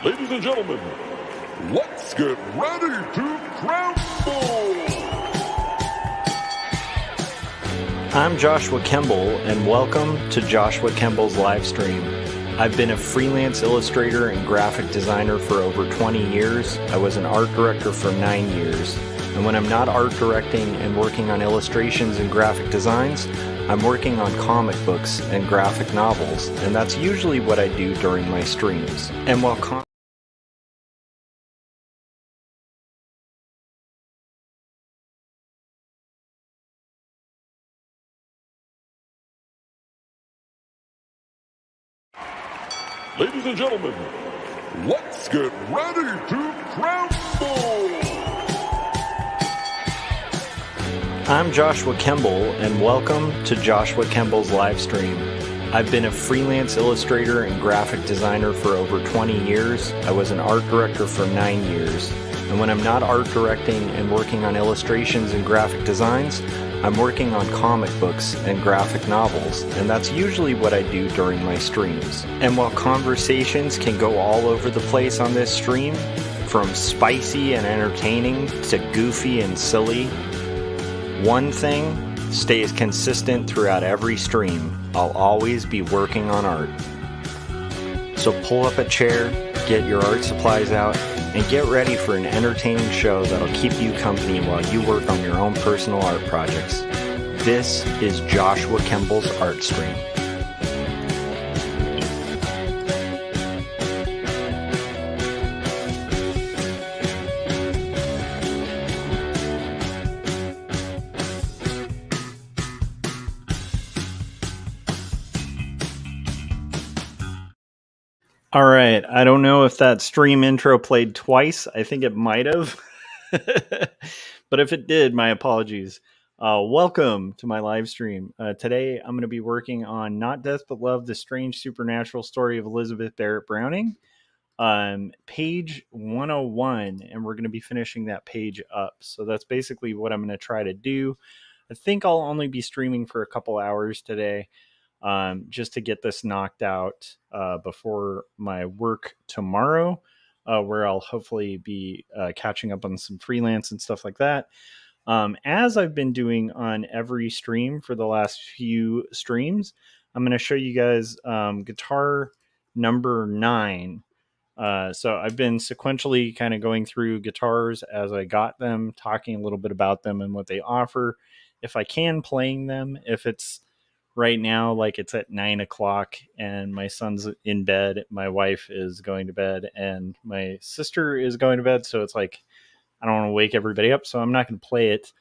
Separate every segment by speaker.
Speaker 1: Ladies and gentlemen, let's get ready to crumble!
Speaker 2: I'm Joshua Kemble, and welcome to Joshua Kemble's Livestream. I've been a freelance illustrator and graphic designer for over 20 years. I was an art director for 9 years. And when I'm not art directing and working on illustrations and graphic designs, I'm working on comic books and graphic novels, and that's usually what I do during my streams. And while
Speaker 1: Ladies and gentlemen, let's get ready to crumble!
Speaker 2: I'm Joshua Kemble, and welcome to Joshua Kemble's Livestream. I've been a freelance illustrator and graphic designer for over 20 years. I was an art director for 9 years. And when I'm not art directing and working on illustrations and graphic designs, I'm working on comic books and graphic novels, and that's usually what I do during my streams. And while conversations can go all over the place on this stream, from spicy and entertaining to goofy and silly, one thing stays consistent throughout every stream. I'll always be working on art. So pull up a chair, get your art supplies out, and get ready for an entertaining show that'll keep you company while you work on your own personal art projects. This is Joshua Kemble's Art Stream. All right, I don't know if that stream intro played twice. I think it might have. But if it did, my apologies. Welcome to my live stream. Today, I'm going to be working on Not Death But Love, The Strange Supernatural Story of Elizabeth Barrett Browning, page 101, and we're going to be finishing that page up. So that's basically what I'm going to try to do. I think I'll only be streaming for a couple hours today. Just to get this knocked out before my work tomorrow, where I'll hopefully be catching up on some freelance and stuff like that. As I've been doing on every stream for the last few streams, I'm going to show you guys guitar number 9. So I've been sequentially kind of going through guitars as I got them, talking a little bit about them and what they offer. If I can, playing them. If it's right now, like it's at 9 o'clock and my son's in bed, my wife is going to bed, and my sister is going to bed. So it's like, I don't want to wake everybody up. So I'm not going to play it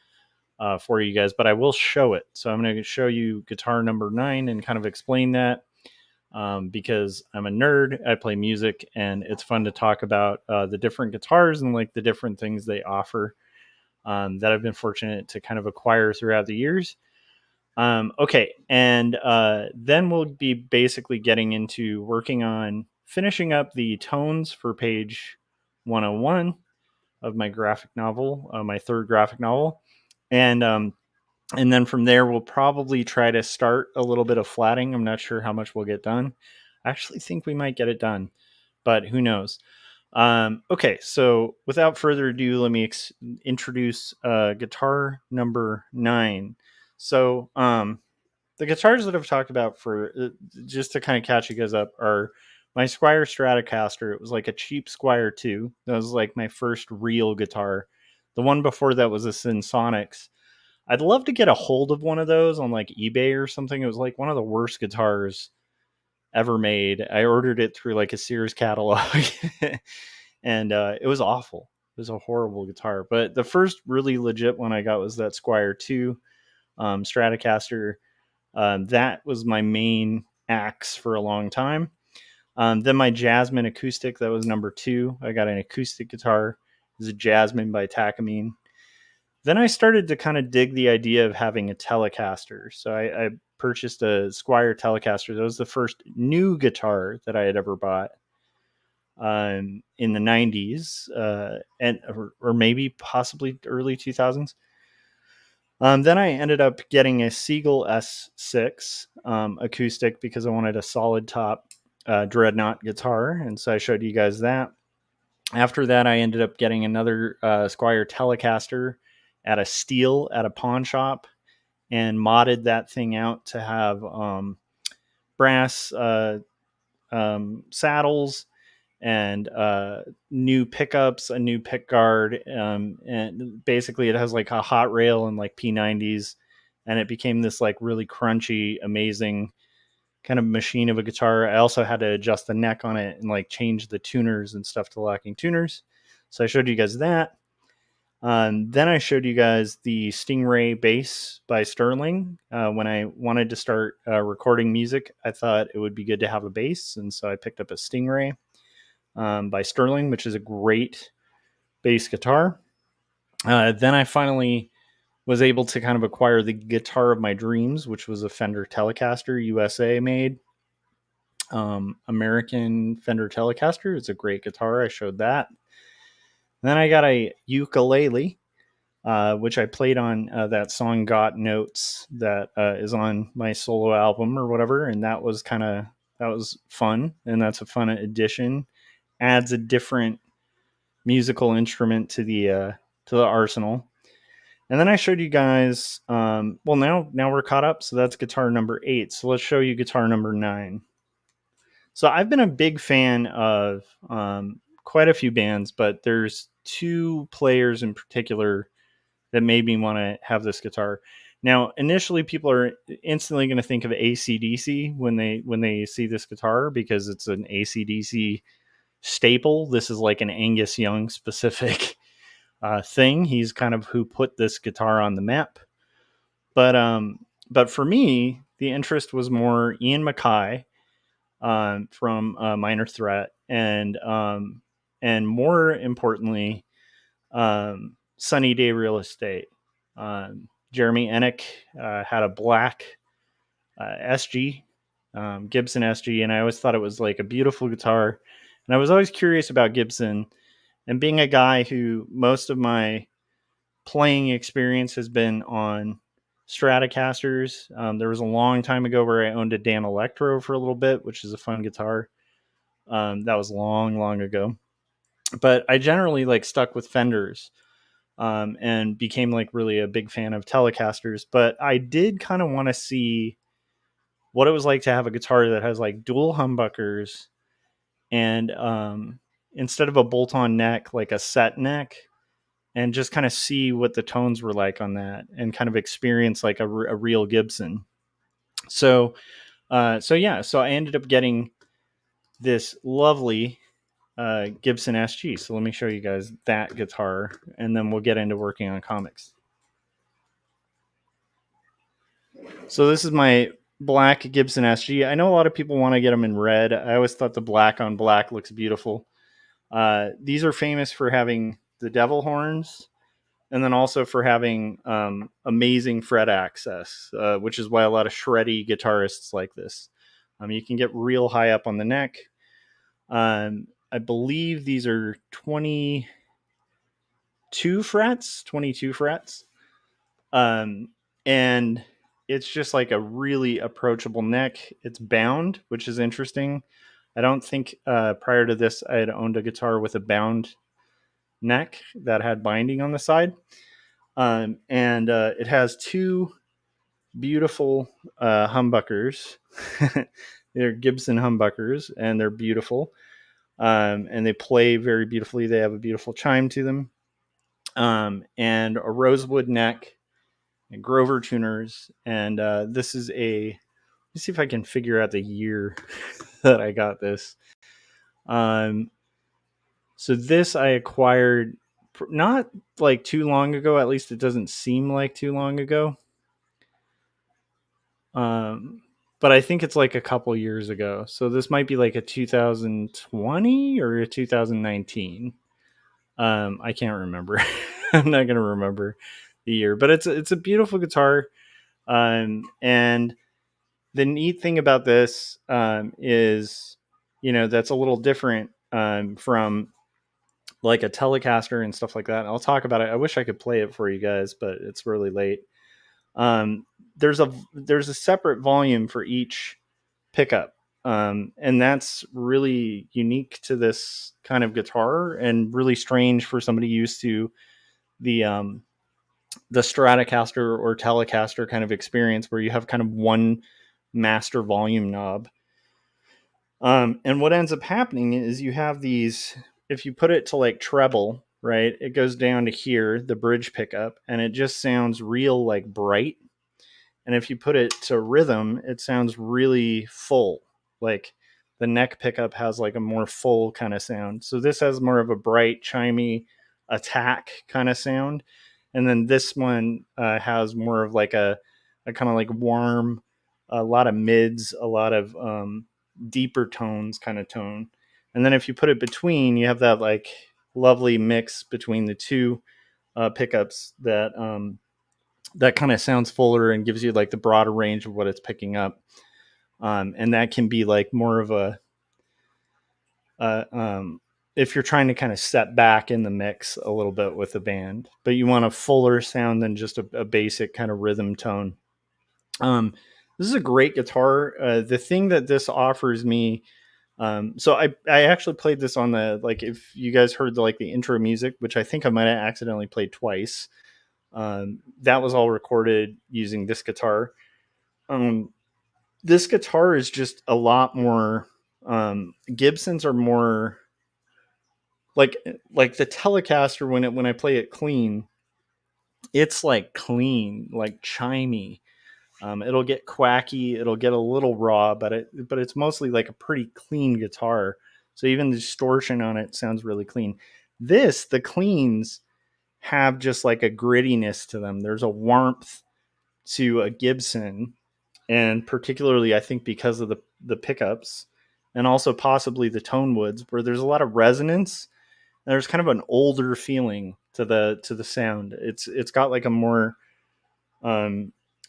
Speaker 2: for you guys, but I will show it. So I'm going to show you guitar number 9 and kind of explain that because I'm a nerd. I play music, and it's fun to talk about the different guitars and like the different things they offer that I've been fortunate to kind of acquire throughout the years. Okay, and then we'll be basically getting into working on finishing up the tones for page 101 of my graphic novel, my third graphic novel, and then from there we'll probably try to start a little bit of flatting. I'm not sure how much we'll get done. I actually think we might get it done, but who knows? Okay, so without further ado, let me introduce guitar number 9. So the guitars that I've talked about for just to kind of catch you guys up are my Squier Stratocaster. It was like a cheap Squier 2. That was like my first real guitar. The one before that was a Sensonics. I'd love to get a hold of one of those on like eBay or something. It was like one of the worst guitars ever made. I ordered it through like a Sears catalog and it was awful. It was a horrible guitar. But the first really legit one I got was that Squier 2 Stratocaster. That was my main axe for a long time. Then my Jasmine acoustic, that was number 2. I got an acoustic guitar. It was a Jasmine by Takamine. Then I started to kind of dig the idea of having a Telecaster. So I purchased a Squier Telecaster. That was the first new guitar that I had ever bought in the 90s or maybe possibly early 2000s. Then I ended up getting a Siegel S6 acoustic because I wanted a solid top. Dreadnought guitar, and so I showed you guys that. After that, I ended up getting another Squire Telecaster at a Steel at a pawn shop, and modded that thing out to have brass saddles and new pickups, a new pick guard, and basically it has like a hot rail and like P90s, and it became this like really crunchy, amazing kind of machine of a guitar. I also had to adjust the neck on it and like change the tuners and stuff to locking tuners. So I showed you guys that. Then I showed you guys the Stingray bass by Sterling. When I wanted to start recording music, I thought it would be good to have a bass, and so I picked up a Stingray by Sterling, which is a great bass guitar. Then I finally was able to kind of acquire the guitar of my dreams, which was a Fender Telecaster, USA made. American Fender Telecaster. It's a great guitar. I showed that. Then I got a ukulele, which I played on that song "Got Notes" that is on my solo album or whatever, and that was fun, and that's a fun addition. Adds a different musical instrument to the arsenal. And then I showed you guys. Well, now we're caught up, so that's guitar number 8. So let's show you guitar number 9. So I've been a big fan of quite a few bands, but there's 2 players in particular that made me want to have this guitar. Now, initially, people are instantly going to think of AC/DC when they see this guitar, because it's an AC/DC staple. This is like an Angus Young specific thing. He's kind of who put this guitar on the map. But for me, the interest was more Ian MacKaye from Minor Threat, and more importantly, Sunny Day Real Estate. Jeremy Ennick had a black SG, Gibson SG, and I always thought it was like a beautiful guitar. And I was always curious about Gibson, and being a guy who most of my playing experience has been on Stratocasters. There was a long time ago where I owned a Dan Electro for a little bit, which is a fun guitar. That was long ago. But I generally like stuck with Fenders, and became like really a big fan of Telecasters. But I did kind of want to see what it was like to have a guitar that has like dual humbuckers, and instead of a bolt-on neck, like a set neck, and just kind of see what the tones were like on that, and kind of experience like a real Gibson. So so I ended up getting this lovely Gibson SG. So let me show you guys that guitar, and then we'll get into working on comics. So this is my black Gibson SG. I know a lot of people want to get them in red. I always thought the black on black looks beautiful. These are famous for having the devil horns, and then also for having amazing fret access, which is why a lot of shreddy guitarists like this. You can get real high up on the neck. I believe these are 22 frets. And it's just like a really approachable neck. It's bound, which is interesting. I don't think prior to this I had owned a guitar with a bound neck that had binding on the side. And it has 2 beautiful humbuckers. They're Gibson humbuckers, and they're beautiful. And they play very beautifully. They have a beautiful chime to them. And a rosewood neck, and Grover tuners. And this is let's see if I can figure out the year that I got this. So this I acquired not like too long ago. At least it doesn't seem like too long ago. But I think it's like a couple years ago. So this might be like a 2020 or a 2019. I can't remember. I'm not gonna remember the year, but it's a beautiful guitar. And the neat thing about this is, that's a little different from like a Telecaster and stuff like that. I'll talk about it. I wish I could play it for you guys, but it's really late. There's a separate volume for each pickup. And that's really unique to this kind of guitar, and really strange for somebody used to the Stratocaster or Telecaster kind of experience, where you have kind of one master volume knob. And what ends up happening is you have these, if you put it to like treble, right, it goes down to here, the bridge pickup, and it just sounds real like bright. And if you put it to rhythm, it sounds really full. Like the neck pickup has like a more full kind of sound. So this has more of a bright, chimey attack kind of sound. And then this one has more of like a kind of like warm, a lot of mids, a lot of deeper tones kind of tone. And then if you put it between, you have that like lovely mix between the two pickups that kind of sounds fuller and gives you like the broader range of what it's picking up. And that can be like more of a if you're trying to kind of step back in the mix a little bit with the band, but you want a fuller sound than just a basic kind of rhythm tone. This is a great guitar. The thing that this offers me, so I actually played this on the, like, if you guys heard the intro music, which I think I might have accidentally played twice. That was all recorded using this guitar. This guitar is just a lot more. Gibsons are more like the Telecaster. When I play it clean, it's like clean, like chimey. It'll get quacky, it'll get a little raw, but it's mostly like a pretty clean guitar. So even the distortion on it sounds really clean. The cleans have just like a grittiness to them. There's a warmth to a Gibson, and particularly I think because of the pickups, and also possibly the tone woods, where there's a lot of resonance. There's kind of an older feeling to the sound. It's got like a more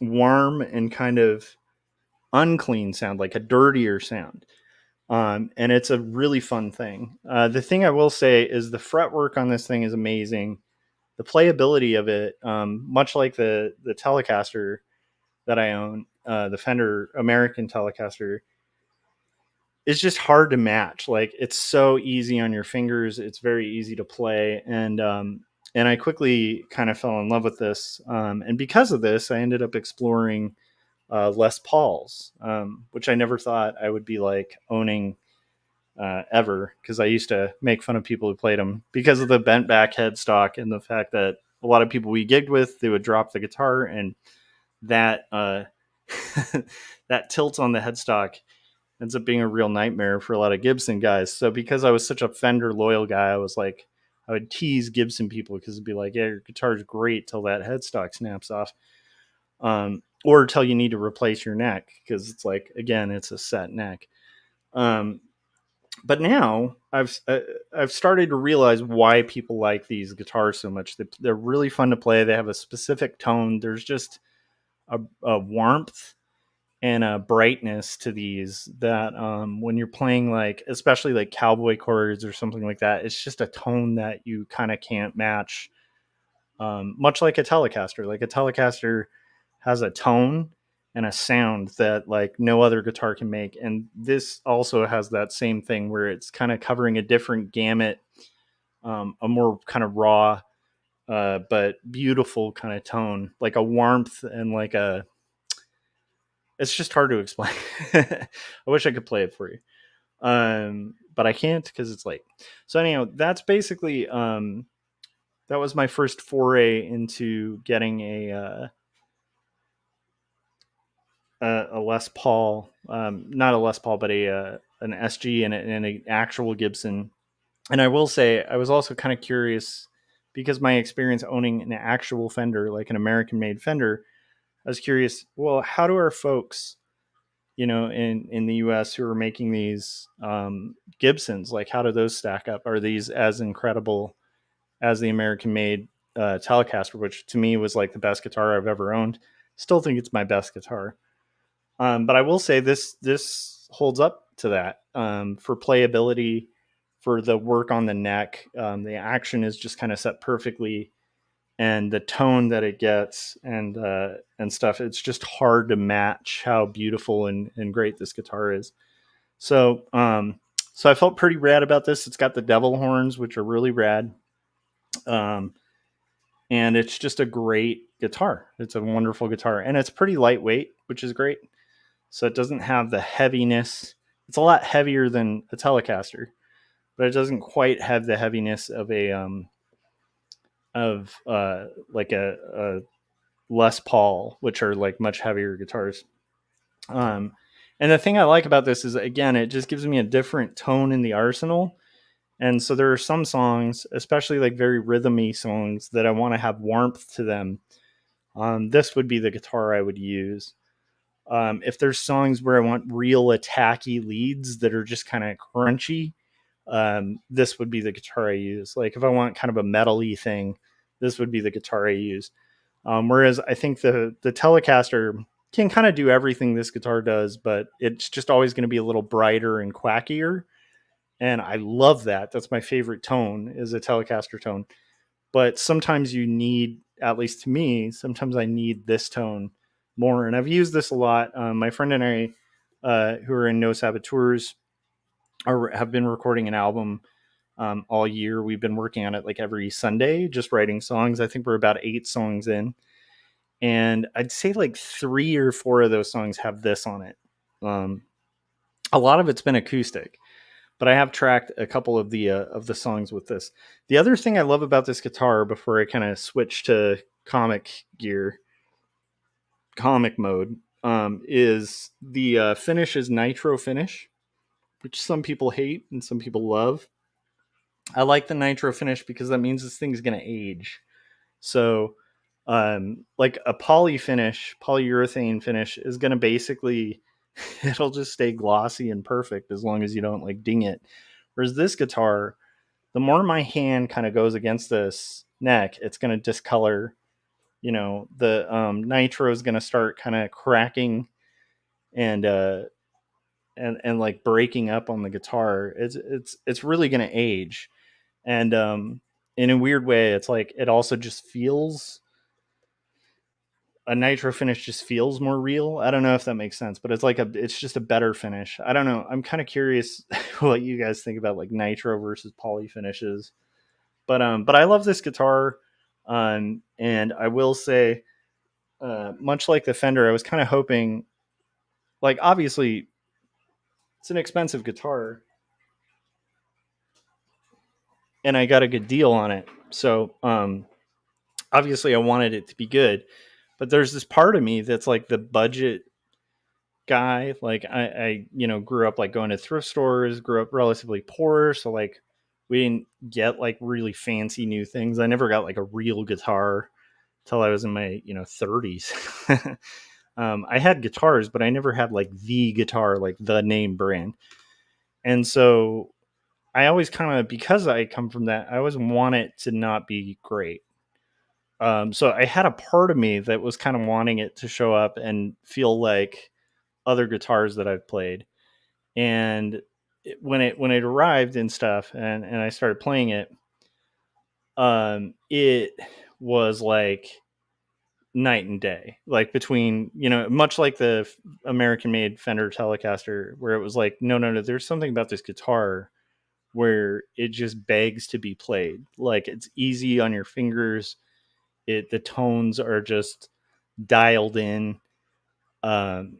Speaker 2: warm and kind of unclean sound, like a dirtier sound. And it's a really fun thing. The thing I will say is the fretwork on this thing is amazing. The playability of it, much like the Telecaster that I own, the Fender American Telecaster, is just hard to match. Like, it's so easy on your fingers. It's very easy to play. And I quickly kind of fell in love with this. And because of this, I ended up exploring Les Pauls, which I never thought I would be like owning ever, because I used to make fun of people who played them because of the bent back headstock and the fact that a lot of people we gigged with, they would drop the guitar, and that that tilt on the headstock ends up being a real nightmare for a lot of Gibson guys. So because I was such a Fender loyal guy, I was like, I would tease Gibson people because it'd be like, yeah, your guitar's great till that headstock snaps off. Or till you need to replace your neck, because it's like, again, it's a set neck. But now I've started to realize why people like these guitars so much. They're really fun to play. They have a specific tone. There's just a warmth and a brightness to these that when you're playing, like, especially like cowboy chords or something like that, it's just a tone that you kind of can't match. Much like a Telecaster. Like, a Telecaster has a tone and a sound that like no other guitar can make, and this also has that same thing where it's kind of covering a different gamut, a more kind of raw but beautiful kind of tone, like a warmth and like a, it's just hard to explain. I wish I could play it for you, but I can't because it's late. So anyhow, that's basically that was my first foray into getting a Les Paul, not a Les Paul, but an SG and an actual Gibson. And I will say, I was also kind of curious, because my experience owning an actual Fender, like an American-made Fender, I was curious, well, how do our folks, in the U.S. who are making these Gibsons, like, how do those stack up? Are these as incredible as the American-made Telecaster, which to me was like the best guitar I've ever owned? Still think it's my best guitar. But I will say this holds up to that, for playability, for the work on the neck. The action is just kind of set perfectly, and the tone that it gets, and stuff. It's just hard to match how beautiful and great this guitar is. So I felt pretty rad about this. It's got the devil horns, which are really rad. Um, and it's just a great guitar. It's a wonderful guitar, and it's pretty lightweight, which is great. So it doesn't have the heaviness. It's a lot heavier than a Telecaster, but it doesn't quite have the heaviness of like a Les Paul, which are like much heavier guitars. And the thing I like about this is, again, it just gives me a different tone in the arsenal. And so there are some songs, especially like very rhythmy songs, that I want to have warmth to them. This would be the guitar I would use. If there's songs where I want real attacky leads that are just kind of crunchy, this would be the guitar I use. Like if I want kind of a metal-y thing, this would be the guitar I use. Whereas I think the Telecaster can kind of do everything this guitar does, but it's just always going to be a little brighter and quackier. And I love that. That's my favorite tone, is a Telecaster tone. But sometimes you need, at least to me, sometimes I need this tone more. And I've used this a lot. My friend and I, who are in No Saboteurs, have been recording an album all year. We've been working on it like every Sunday, just writing songs. I think we're about 8 songs in. And I'd say like 3 or 4 of those songs have this on it. A lot of it's been acoustic, but I have tracked a couple of the songs with this. The other thing I love about this guitar, before I kind of switch to comic mode, is the finish is nitro finish, which some people hate and some people love. I like the nitro finish because that means this thing's going to age. So, like a polyurethane finish is going to basically, it'll just stay glossy and perfect as long as you don't like ding it. Whereas this guitar, the more my hand kind of goes against this neck, it's going to discolor. The nitro is going to start kind of cracking and and like breaking up on the guitar. It's really going to age. And in a weird way, it's like it also just feels, a nitro finish just feels more real. I don't know if that makes sense, but it's just a better finish. I don't know. I'm kind of curious what you guys think about like nitro versus poly finishes. But I love this guitar. And I will say, much like the Fender, I was kind of hoping, like, obviously it's an expensive guitar and I got a good deal on it. So, obviously I wanted it to be good, but there's this part of me that's like the budget guy. Like I grew up like going to thrift stores, grew up relatively poor. So like we didn't get like really fancy new things. I never got like a real guitar till I was in my, 30s. I had guitars, but I never had like the guitar, like the name brand. And so I always kind of, because I come from that, I always want it to not be great. So I had a part of me that was kind of wanting it to show up and feel like other guitars that I've played. And when it arrived and stuff, and I started playing it, it was like night and day, like between, much like the American made Fender Telecaster, where it was like, no, there's something about this guitar where it just begs to be played. Like it's easy on your fingers. The tones are just dialed in. Um,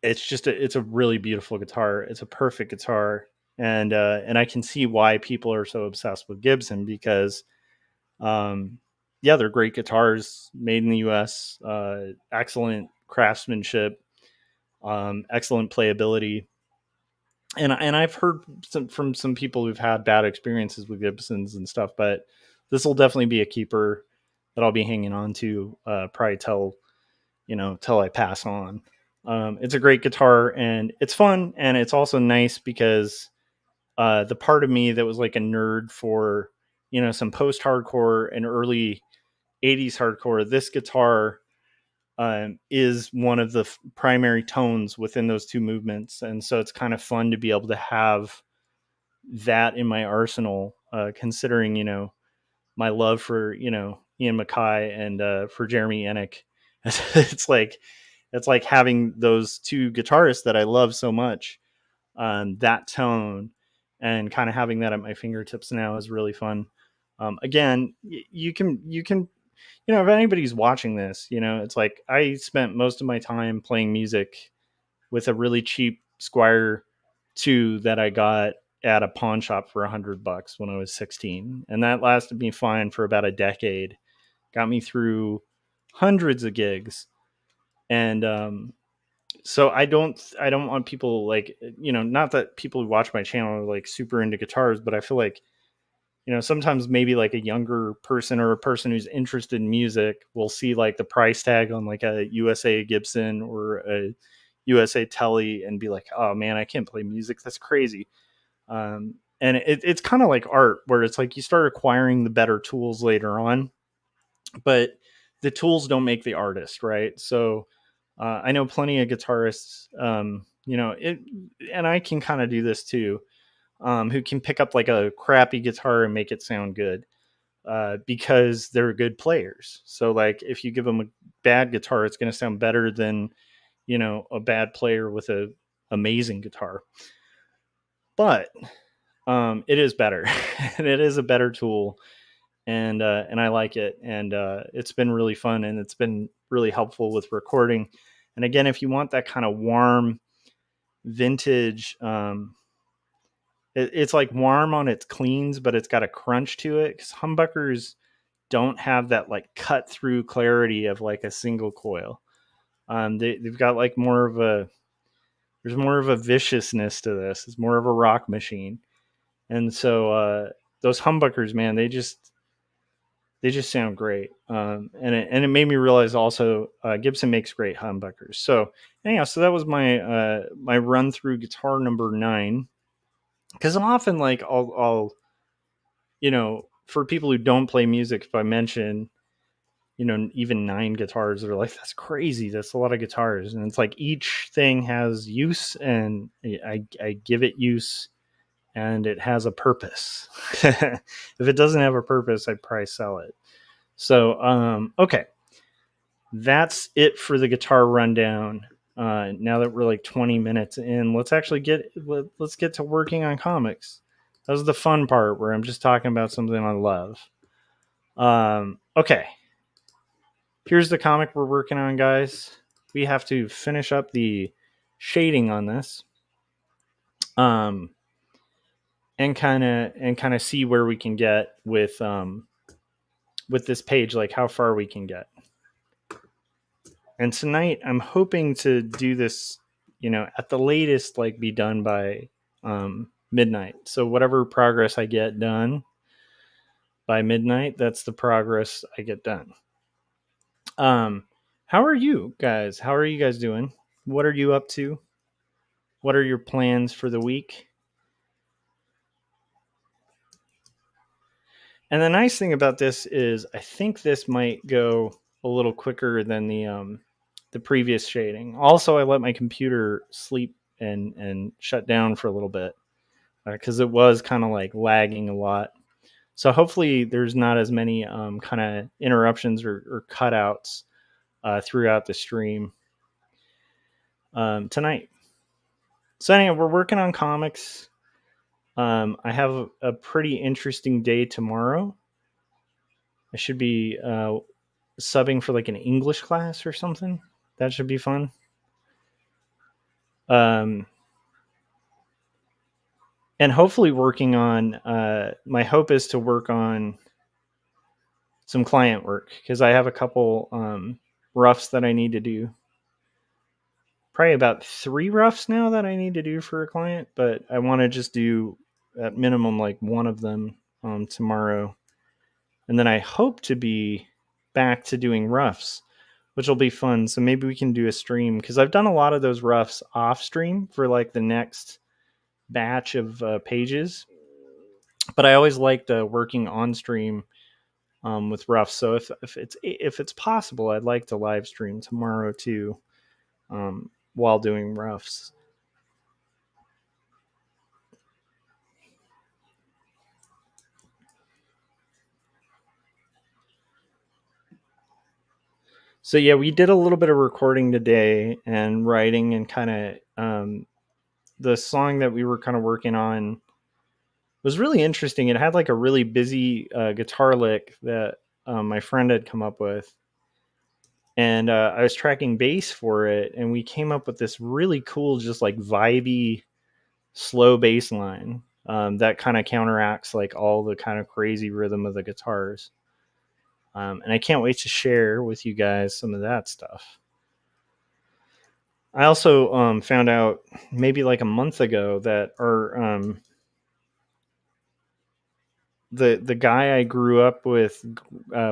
Speaker 2: it's a really beautiful guitar. It's a perfect guitar. And I can see why people are so obsessed with Gibson, because yeah, they're great guitars made in the US, excellent craftsmanship, excellent playability. And I've heard from some people who've had bad experiences with Gibsons and stuff, but this will definitely be a keeper that I'll be hanging on to, probably till I pass on. It's a great guitar and it's fun, and it's also nice because the part of me that was like a nerd for some post hardcore and early 80s hardcore, this guitar is one of the primary tones within those two movements. And so it's kind of fun to be able to have that in my arsenal, considering, my love for, Ian Mackay and for Jeremy Ennick. it's like having those two guitarists that I love so much. that tone, and kind of having that at my fingertips now is really fun. Again, you can if anybody's watching this, it's like I spent most of my time playing music with a really cheap Squire 2 that I got at a pawn shop for $100 when I was 16, and that lasted me fine for about a decade. Got me through hundreds of gigs, and so I don't want people like, not that people who watch my channel are like super into guitars, but I feel like, sometimes maybe like a younger person or a person who's interested in music will see like the price tag on like a USA Gibson or a USA Telly and be like, oh man, I can't play music. That's crazy. And it's kind of like art, where it's like you start acquiring the better tools later on, but the tools don't make the artist, right? So I know plenty of guitarists, and I can kind of do this too, who can pick up like a crappy guitar and make it sound good, because they're good players. So like if you give them a bad guitar, it's going to sound better than a bad player with a amazing guitar. But it is better, and it is a better tool, and I like it, and it's been really fun, and it's been really helpful with recording. And again, if you want that kind of warm vintage, it's like warm on its cleans, but it's got a crunch to it, because humbuckers don't have that like cut through clarity of like a single coil. They've got like there's more of a viciousness to this. It's more of a rock machine. And so those humbuckers, man, they just sound great. And it made me realize also Gibson makes great humbuckers. So anyhow, so that was my my run through guitar number 9. Because often like I'll for people who don't play music, if I mention even 9 guitars, they're like, that's crazy, that's a lot of guitars. And it's like each thing has use, and I give it use, and it has a purpose. If it doesn't have a purpose, I'd probably sell it. So okay, that's it for the guitar rundown. Now that we're like 20 minutes in, let's get to working on comics. That was the fun part, where I'm just talking about something I love. Okay, here's the comic we're working on, guys. We have to finish up the shading on this, and kind of see where we can get with this page, like how far we can get. And tonight I'm hoping to do this, at the latest, like be done by midnight. So whatever progress I get done by midnight, that's the progress I get done. How are you guys? How are you guys doing? What are you up to? What are your plans for the week? And the nice thing about this is I think this might go a little quicker than the previous shading. Also, I let my computer sleep and shut down for a little bit, because it was kind of like lagging a lot. So hopefully there's not as many kind of interruptions or cutouts throughout the stream tonight. So anyway, we're working on comics. I have a pretty interesting day tomorrow. I should be subbing for like an English class or something. That should be fun. And hopefully working on, my hope is to work on some client work, because I have a couple roughs that I need to do. Probably about 3 roughs now that I need to do for a client, but I want to just do at minimum like one of them tomorrow. And then I hope to be back to doing roughs, which will be fun. So maybe we can do a stream, because I've done a lot of those roughs off stream for like the next batch of pages. But I always liked working on stream with roughs. So if it's possible, I'd like to live stream tomorrow too, while doing roughs. So yeah, we did a little bit of recording today and writing, and kind of the song that we were kind of working on was really interesting. It had like a really busy guitar lick that my friend had come up with, and I was tracking bass for it, and we came up with this really cool, just like vibey, slow bass line that kind of counteracts like all the kind of crazy rhythm of the guitars. And I can't wait to share with you guys some of that stuff. I also found out maybe like a month ago that the guy I grew up with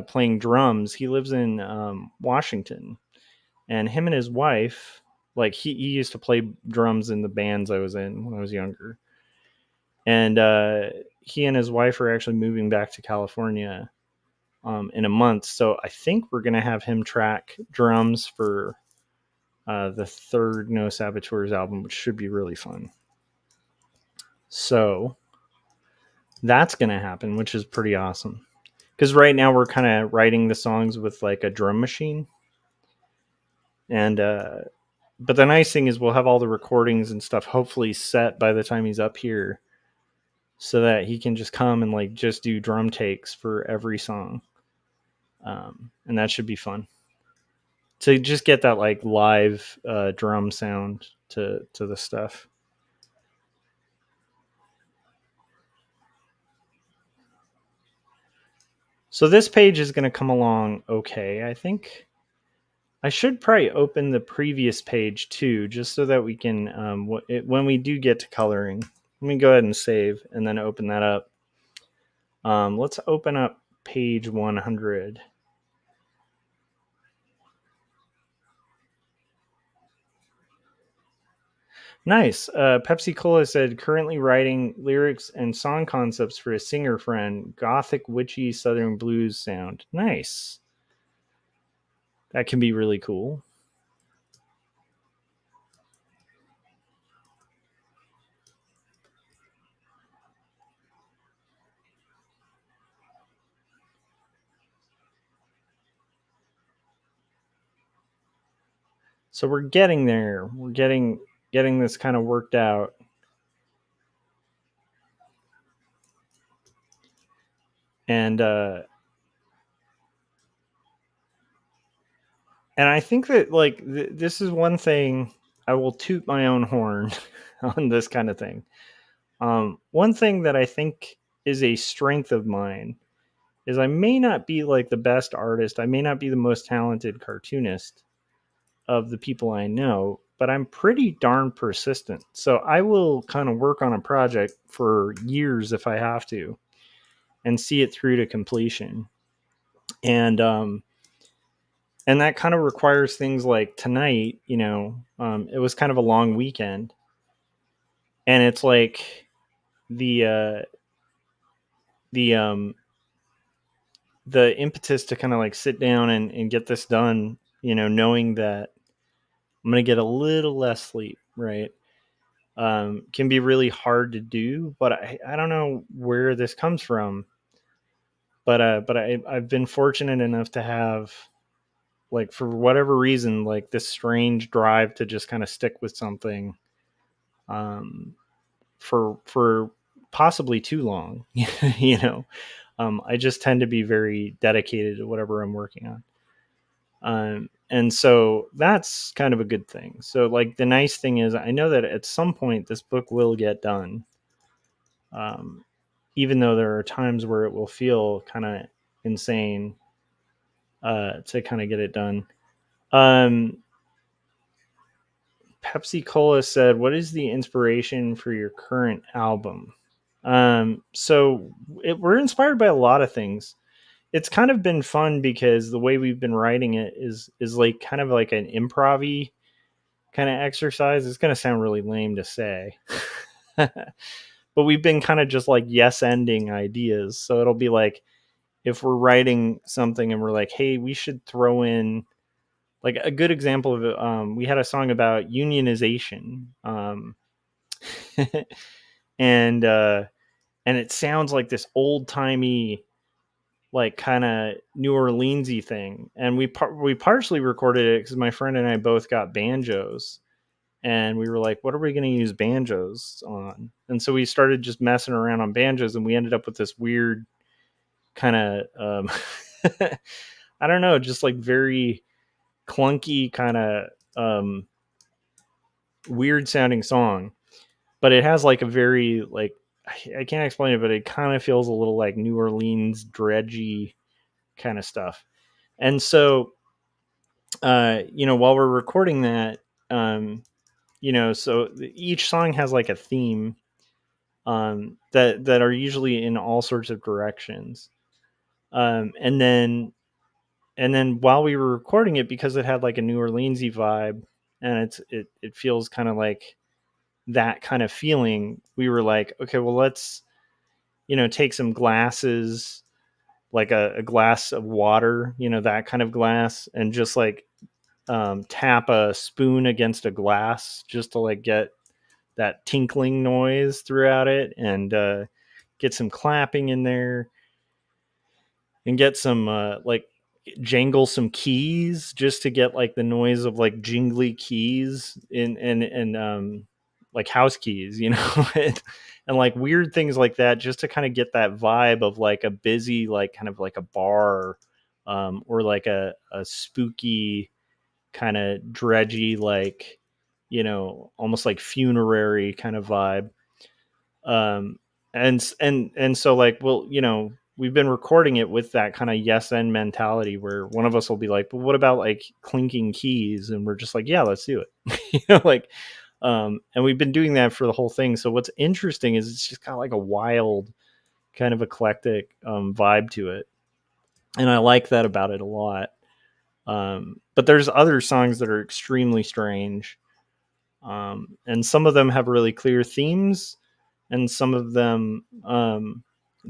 Speaker 2: playing drums, he lives in Washington, and him and his wife, like he used to play drums in the bands I was in when I was younger, and he and his wife are actually moving back to California in a month. So I think we're gonna have him track drums for the third No Saboteurs album, which should be really fun. So that's gonna happen, which is pretty awesome. Because right now we're kind of writing the songs with like a drum machine, and but the nice thing is we'll have all the recordings and stuff hopefully set by the time he's up here, so that he can just come and like just do drum takes for every song, and that should be fun to just get that like live drum sound to the stuff. So this page is going to come along okay, I think. I should probably open the previous page too, just so that we can, when we do get to coloring, let me go ahead and save and then open that up. Let's open up page 100. Nice. Pepsi Cola said, currently writing lyrics and song concepts for a singer friend, gothic, witchy, southern blues sound. Nice. That can be really cool. So we're getting there. We're getting this kind of worked out. And I think that like this is one thing I will toot my own horn on this kind of thing. One thing that I think is a strength of mine is I may not be like the best artist, I may not be the most talented cartoonist of the people I know, but I'm pretty darn persistent. So I will kind of work on a project for years if I have to, and see it through to completion. And that kind of requires things like tonight. It was kind of a long weekend, and it's like the the the impetus to kind of like sit down and get this done, knowing that I'm going to get a little less sleep, right? Can be really hard to do, but I don't know where this comes from. But I've been fortunate enough to have, like, for whatever reason, like this strange drive to just kind of stick with something um, for possibly too long. you know, I just tend to be very dedicated to whatever I'm working on. And so that's kind of a good thing. So like the nice thing is I know that at some point this book will get done. Um, Even though there are times where it will feel kind of insane to kind of get it done. Um, Pepsi Cola said, "What is the inspiration for your current album?" We're inspired by a lot of things. It's kind of been fun because the way we've been writing it is like kind of like an improv-y kind of exercise. It's going to sound really lame to say, but we've been kind of just like yes ending ideas. So it'll be like if we're writing something and we're like, hey, we should throw in like a good example of it. We had a song about unionization, and it sounds like this old timey, like kind of New Orleansy thing. And we partially recorded it because my friend and I both got banjos, and we were like, what are we going to use banjos on? And so we started just messing around on banjos, and we ended up with this weird kind of I don't know, just like very clunky kind of weird sounding song, but it has like a very like I can't explain it, but it kind of feels a little like New Orleans dredgy kind of stuff. And so while we're recording that, so each song has like a theme that are usually in all sorts of directions. And then while we were recording it, because it had like a New Orleansy vibe, and it feels kind of like that kind of feeling, we were like, okay, well, let's take some glasses, like a glass of water, that kind of glass, and just like tap a spoon against a glass just to like get that tinkling noise throughout it, and get some clapping in there, and get some like jangle some keys just to get like the noise of like jingly keys in and like house keys, and like weird things like that, just to kind of get that vibe of like a busy, like kind of like a bar, or like a spooky kind of dredgy, like almost like funerary kind of vibe. Um and and and so like, well, we've been recording it with that kind of yes and mentality, where one of us will be like, but what about like clinking keys? And we're just like, yeah, let's do it. Like, and we've been doing that for the whole thing. So what's interesting is it's just kind of like a wild kind of eclectic vibe to it, and I like that about it a lot. But there's other songs that are extremely strange, and some of them have really clear themes, and some of them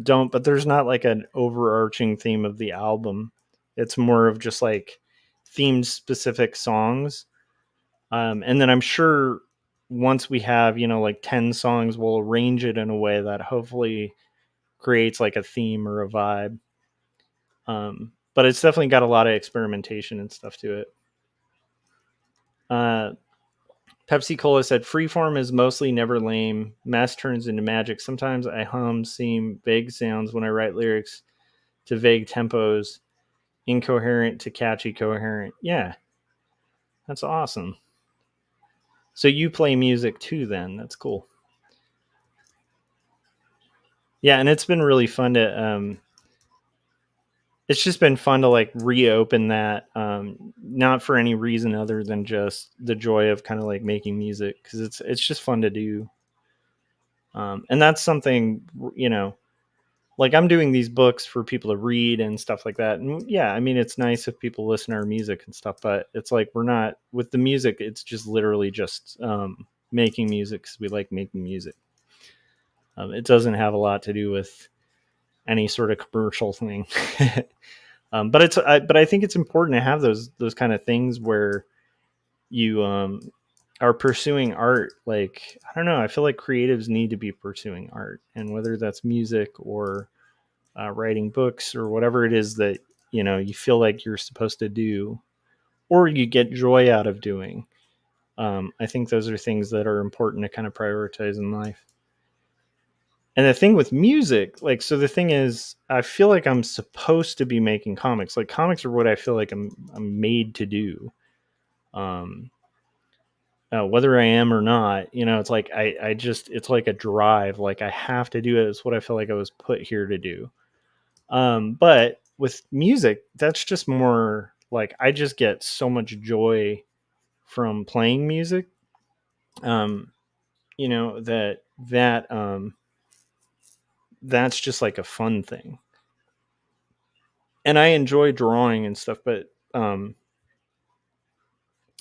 Speaker 2: don't. But there's not like an overarching theme of the album. It's more of just like themed specific songs. And then I'm sure once we have like 10 songs, we'll arrange it in a way that hopefully creates like a theme or a vibe. But it's definitely got a lot of experimentation and stuff to it. uh Pepsi Cola said, Freeform is mostly never lame. Mess turns into magic. Sometimes I hum, seem vague sounds when I write lyrics to vague tempos, incoherent to catchy coherent. Yeah, that's awesome. So you play music too then. That's cool. Yeah, and it's been really fun to it's just been fun to like reopen that, not for any reason other than just the joy of kind of like making music, because it's just fun to do. And that's something, like I'm doing these books for people to read and stuff like that. And yeah, I mean, it's nice if people listen to our music and stuff, but it's like, we're not with the music. It's just literally just making music because we like making music. It doesn't have a lot to do with any sort of commercial thing. But I think it's important to have those kind of things where you are pursuing art. Like, I don't know, I feel like creatives need to be pursuing art, and whether that's music or writing books or whatever it is that you feel like you're supposed to do, or you get joy out of doing. I think those are things that are important to kind of prioritize in life. And the thing with music, like, so the thing is, I feel like I'm supposed to be making comics. Like, comics are what I feel like I'm made to do. Um, Whether I am or not, it's like I just, it's like a drive. Like, I have to do it. It's what I feel like I was put here to do. But with music, that's just more like I just get so much joy from playing music. Um, that that's just like a fun thing. And I enjoy drawing and stuff, but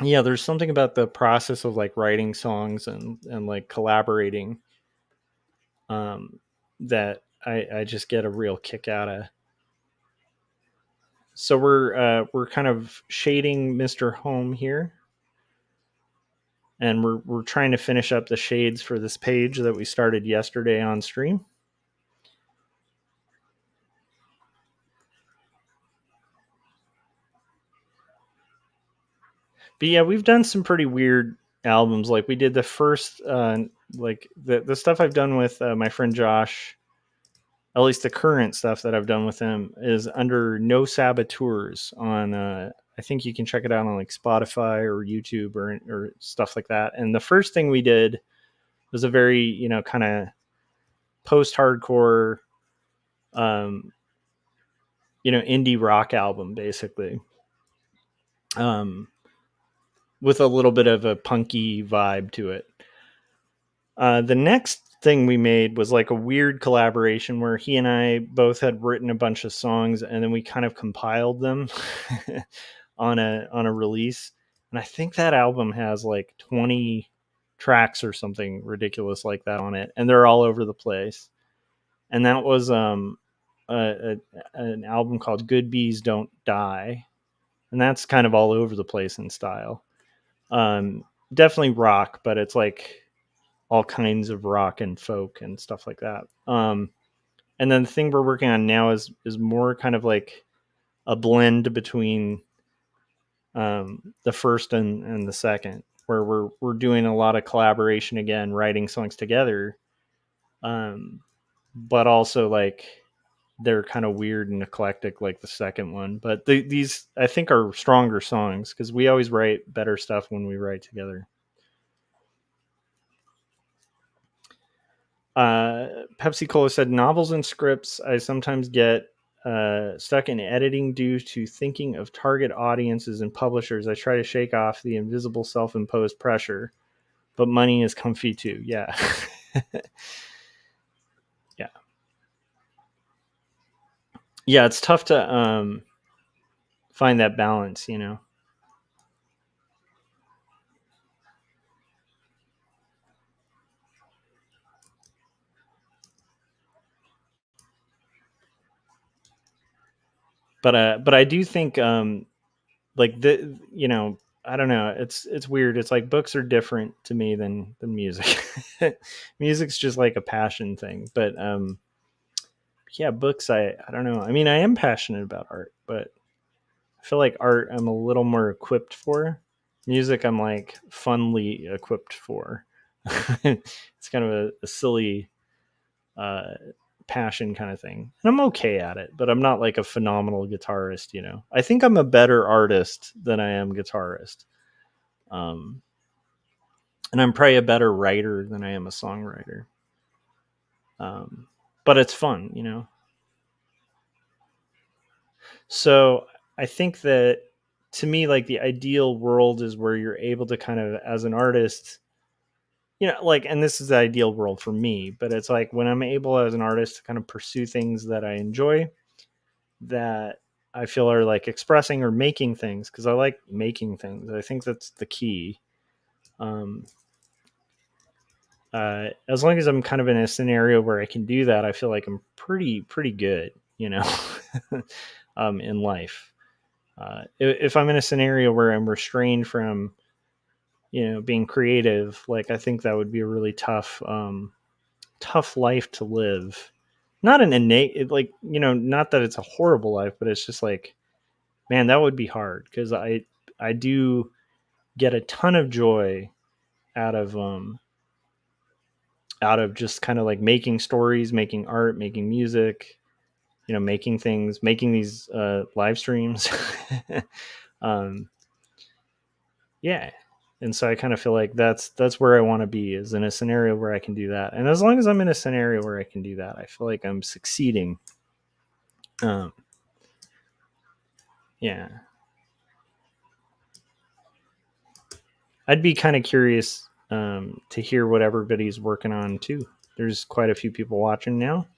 Speaker 2: yeah, there's something about the process of like writing songs and like collaborating, um, that I just get a real kick out of. So we're kind of shading Mr. Home here, and we're trying to finish up the shades for this page that we started yesterday on stream. But yeah, we've done some pretty weird albums. Like we did the first, like the stuff I've done with my friend Josh. At least the current stuff that I've done with him is under No Saboteurs on. I think you can check it out on like Spotify or YouTube or stuff like that. And the first thing we did was a very, you know, kind of post-hardcore, you know, indie rock album, basically, with a little bit of a punky vibe to it. The next thing we made was like a weird collaboration where he and I both had written a bunch of songs and then we kind of compiled them on a release. And I think that album has like 20 tracks or something ridiculous like that on it, and they're all over the place. And that was an album called Good Bees Don't Die, and that's kind of all over the place in style. Definitely rock, but it's like all kinds of rock and folk and stuff like that. And then the thing we're working on now is more kind of like a blend between the first and the second, where we're doing a lot of collaboration again, writing songs together, but also like they're kind of weird and eclectic like the second one. But these I think are stronger songs because we always write better stuff when we write together. Pepsi Cola said, novels and scripts I sometimes get stuck in editing due to thinking of target audiences and publishers. I try to shake off the invisible self-imposed pressure, but money is comfy too. Yeah. Yeah. Yeah, it's tough to find that balance, you know. But I do think like the, you know, I don't know, it's weird. It's like books are different to me than music. Music's just like a passion thing. But yeah, books I don't know. I mean, I am passionate about art, but I feel like art I'm a little more equipped for. Music I'm like funly equipped for. It's kind of a silly uh, passion kind of thing, and I'm okay at it, but I'm not like a phenomenal guitarist. You know, I think I'm a better artist than I am guitarist, um, and I'm probably a better writer than I am a songwriter. Um, but it's fun, you know. So I think that to me, like the ideal world is where you're able to kind of, as an artist, you know, like, and this is the ideal world for me, but it's like when I'm able as an artist to kind of pursue things that I enjoy, that I feel are like expressing or making things, because I like making things. I think that's the key. Um, as long as I'm kind of in a scenario where I can do that, I feel like I'm pretty good, you know, in life. If I'm in a scenario where I'm restrained from, you know, being creative, like I think that would be a really tough life to live. Not an innate, like, you know, not that it's a horrible life, but it's just like, man, that would be hard because I do get a ton of joy out of out of just kind of like making stories, making art, making music, you know, making things, making these live streams. um, yeah, and so I kind of feel like that's where I want to be, is in a scenario where I can do that. And as long as I'm in a scenario where I can do that, I feel like I'm succeeding. Um, yeah, I'd be kind of curious to hear what everybody's working on too. There's quite a few people watching now.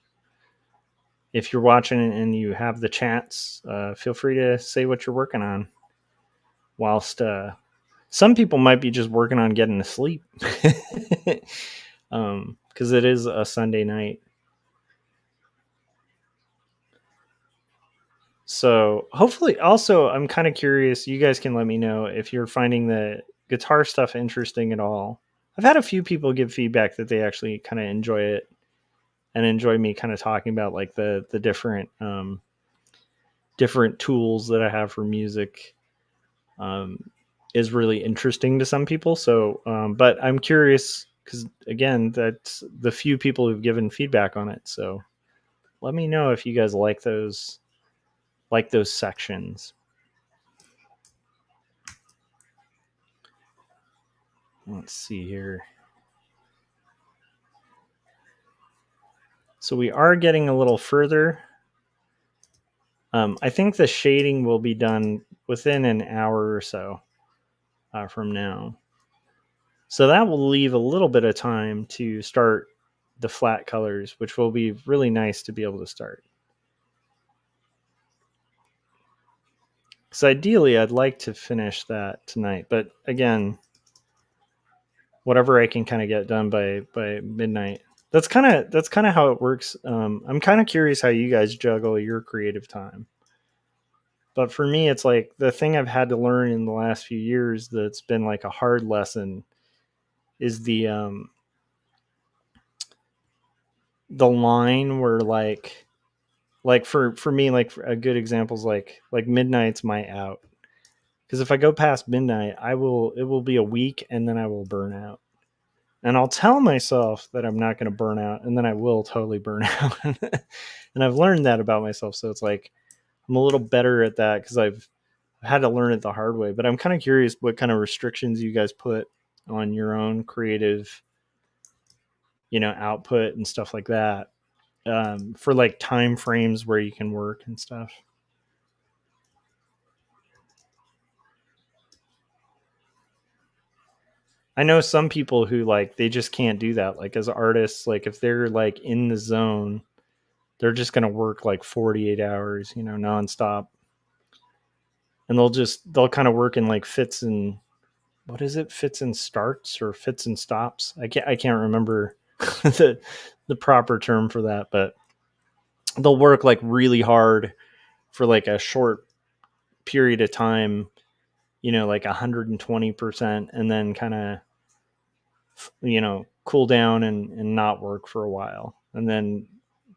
Speaker 2: If you're watching and you have the chance, feel free to say what you're working on. Whilst some people might be just working on getting to sleep, because it is a Sunday night. So hopefully, also, I'm kind of curious. You guys can let me know if you're finding the guitar stuff interesting at all. I've had a few people give feedback that they actually kind of enjoy it and enjoy me kind of talking about like the different tools that I have for music. Um, is really interesting to some people. So, but I'm curious because again, that's the few people who've given feedback on it. So let me know if you guys like those sections. Let's see here. So we are getting a little further. I think the shading will be done within an hour or so from now. So that will leave a little bit of time to start the flat colors, which will be really nice to be able to start. So ideally, I'd like to finish that tonight, but again, whatever I can kind of get done by midnight. That's kind of how it works. I'm kind of curious how you guys juggle your creative time. But for me, it's like the thing I've had to learn in the last few years that's been like a hard lesson is the line where like for me, like a good example is like midnight's my out, because if I go past midnight, it will be a week and then I will burn out. And I'll tell myself that I'm not going to burn out, and then I will totally burn out. And I've learned that about myself, so it's like I'm a little better at that because I've had to learn it the hard way. But I'm kind of curious what kind of restrictions you guys put on your own creative, output and stuff like that, for like time frames where you can work and stuff. I know some people who like they just can't do that. Like as artists, like if they're like in the zone, they're just gonna work like 48 hours, nonstop. And they'll kind of work in like fits and what is it? Fits and starts or fits and stops. I can't remember the proper term for that, but they'll work like really hard for like a short period of time, like 120%, and then kind of cool down and not work for a while, and then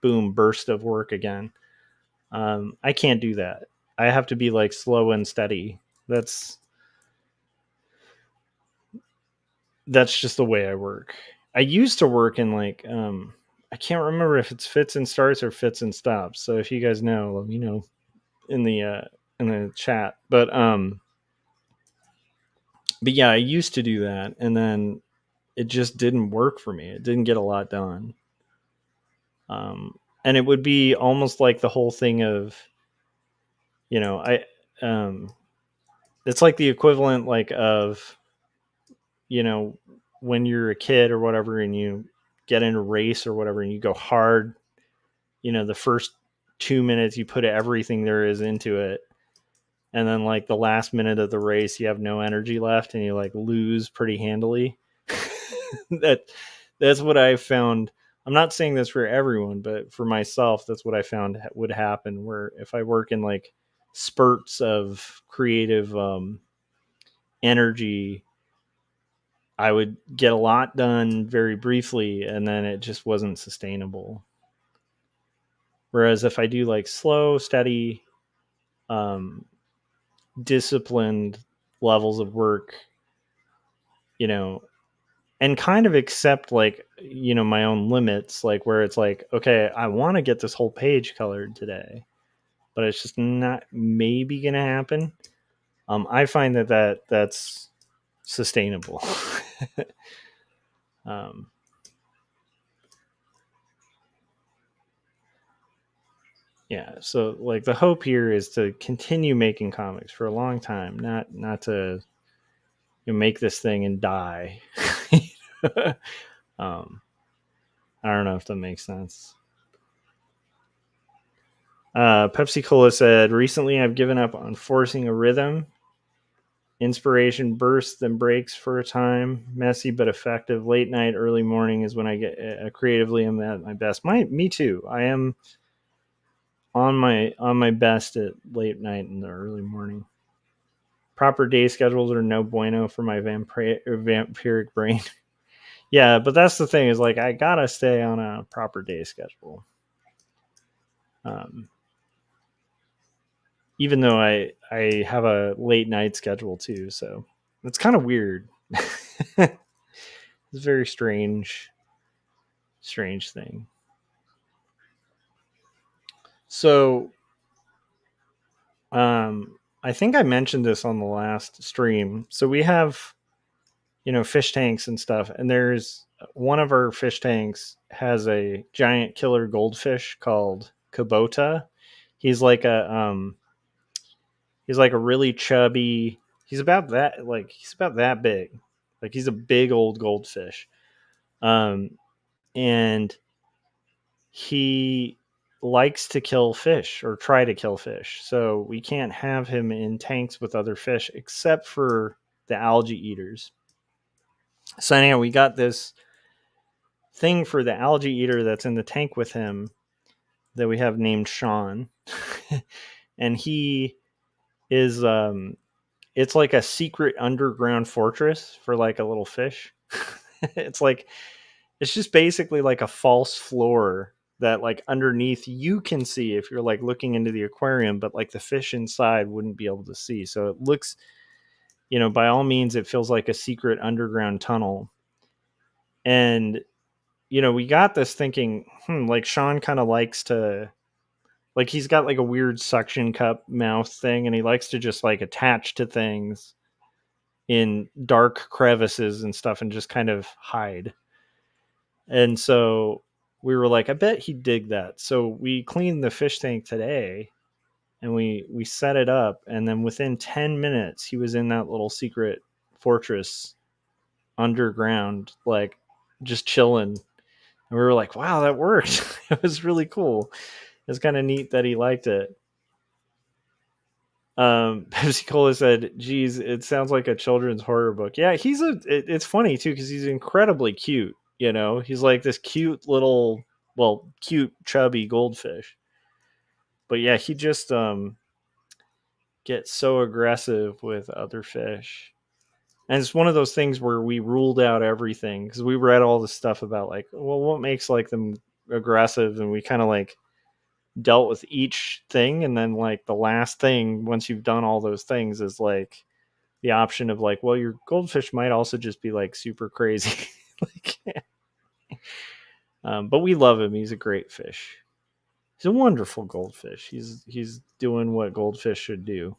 Speaker 2: boom, burst of work again. I can't do that. I have to be like slow and steady. That's just the way I work. I used to work in like I can't remember if it's fits and starts or fits and stops. So if you guys know, let me know in the chat. But yeah, I used to do that, and then it just didn't work for me. It didn't get a lot done. And it would be almost like the whole thing of, I it's like the equivalent like of, you know, when you're a kid or whatever and you get in a race or whatever and you go hard, the first 2 minutes you put everything there is into it. And then like the last minute of the race, you have no energy left and you like lose pretty handily. that that's what I found. I'm not saying this for everyone, but for myself, that's what I found would happen. Where if I work in like spurts of creative energy, I would get a lot done very briefly, and then it just wasn't sustainable. Whereas if I do like slow, steady, um, disciplined levels of work, you know, and kind of accept like, my own limits, like where it's like, okay, I want to get this whole page colored today, but it's just not maybe going to happen. I find that's sustainable. um, yeah. So like the hope here is to continue making comics for a long time, not to make this thing and die. um, I don't know if that makes sense. Pepsi Cola said, recently I've given up on forcing a rhythm. Inspiration bursts then breaks for a time. Messy but effective. Late night, early morning is when I get creatively I'm at my best. Me too. I am on my best at late night and the early morning. Proper day schedules are no bueno for my vampiric brain. Yeah, but that's the thing is like I gotta stay on a proper day schedule. Um, Even though I have a late night schedule too, so It's kind of weird. It's a very strange thing. So, I think I mentioned this on the last stream. So we have, fish tanks and stuff, and there's one of our fish tanks has a giant killer goldfish called Kubota. He's like a really chubby. He's about that big. Like he's a big old goldfish. Um, and he likes to kill fish or try to kill fish. So we can't have him in tanks with other fish except for the algae eaters. So anyhow, we got this thing for the algae eater that's in the tank with him that we have named Sean. And he is it's like a secret underground fortress for like a little fish. It's just basically like a false floor that like underneath you can see if you're like looking into the aquarium, but like the fish inside wouldn't be able to see. So it looks, by all means, it feels like a secret underground tunnel. And, we got this thinking, like Sean kind of likes to, like he's got like a weird suction cup mouth thing, and he likes to just like attach to things in dark crevices and stuff and just kind of hide. And so we were like, I bet he'd dig that. So we cleaned the fish tank today and we set it up, and then within 10 minutes he was in that little secret fortress underground, like just chilling. And we were like, wow, that worked. It was really cool. It's kind of neat that he liked it. Pepsi Cola said, geez, it sounds like a children's horror book. Yeah, it's funny too, because he's incredibly cute. He's like this cute little, cute chubby goldfish. But yeah, he just gets so aggressive with other fish. And it's one of those things where we ruled out everything because we read all this stuff about like, well, what makes like them aggressive, and we kind of like dealt with each thing, and then like the last thing once you've done all those things is like the option of like, well, your goldfish might also just be like super crazy. Like, but we love him. He's a great fish. He's a wonderful goldfish. He's doing what goldfish should do.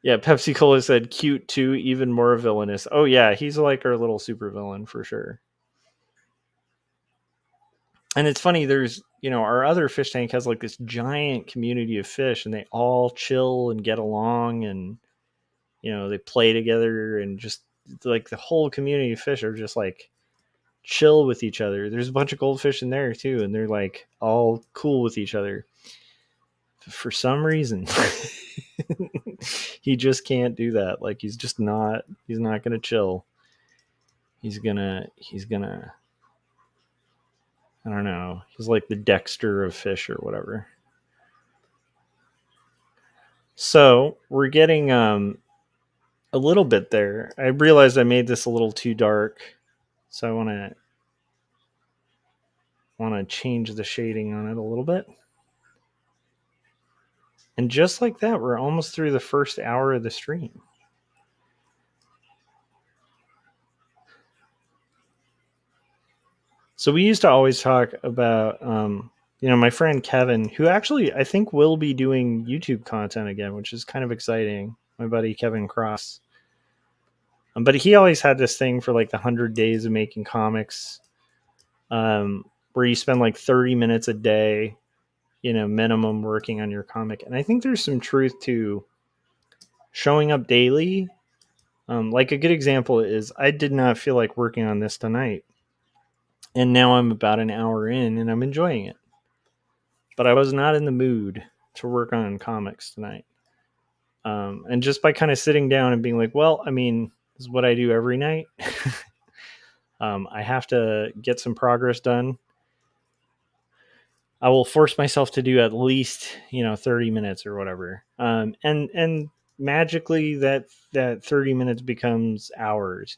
Speaker 2: Yeah, Pepsi Cola said cute too, even more villainous. Oh yeah, he's like our little super villain for sure. And it's funny, there's our other fish tank has like this giant community of fish, and they all chill and get along, and they play together, and just like the whole community of fish are just like chill with each other. There's a bunch of goldfish in there too, and they're like all cool with each other. For some reason, he just can't do that. Like he's not gonna chill. He's gonna I don't know. He's like the Dexter of fish or whatever. So we're getting a little bit there. I realized I made this a little too dark, so I want to change the shading on it a little bit. And just like that, we're almost through the first hour of the stream. So we used to always talk about, my friend Kevin, who actually I think will be doing YouTube content again, which is kind of exciting. My buddy Kevin Cross. But he always had this thing for like the 100 days of making comics, where you spend like 30 minutes a day, minimum working on your comic. And I think there's some truth to showing up daily. Like a good example is I did not feel like working on this tonight. And now I'm about an hour in and I'm enjoying it. But I was not in the mood to work on comics tonight. And just by kind of sitting down and being like, well, I mean, this is what I do every night. I have to get some progress done. I will force myself to do at least 30 minutes or whatever. And magically that 30 minutes becomes hours,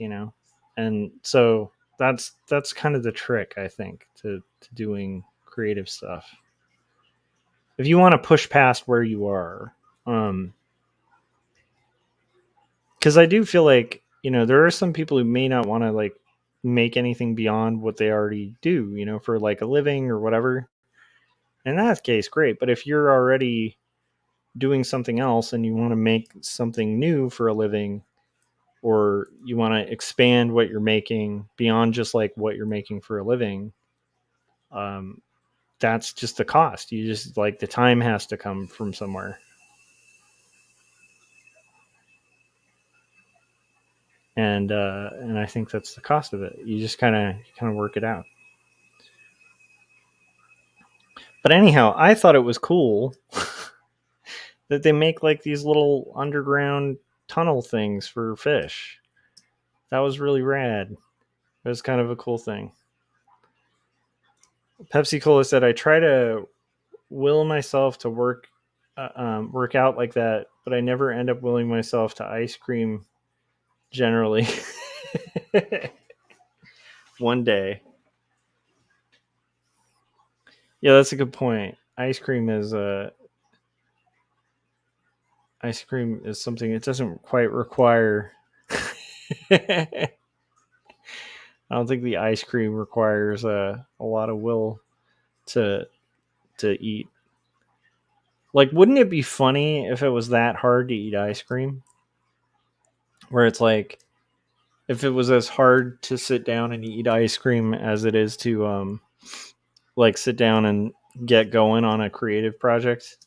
Speaker 2: and so that's kind of the trick, I think, to doing creative stuff. If you want to push past where you are, because I do feel like, there are some people who may not want to like make anything beyond what they already do, for like a living or whatever. In that case, great. But if you're already doing something else and you want to make something new for a living, or you want to expand what you're making beyond just like what you're making for a living, um, that's just the cost. You just like the time has to come from somewhere. And I think that's the cost of it. You just kind of work it out. But anyhow, I thought it was cool that they make like these little underground tunnel things for fish. That was really rad. It was kind of a cool thing. Pepsi Cola said, "I try to will myself to work out like that, but I never end up willing myself to ice cream generally." One day. Yeah, that's a good point. Ice cream is something it doesn't quite require. I don't think the ice cream requires a lot of will to eat. Like, wouldn't it be funny if it was that hard to eat ice cream? Where it's like, if it was as hard to sit down and eat ice cream as it is to like sit down and get going on a creative project.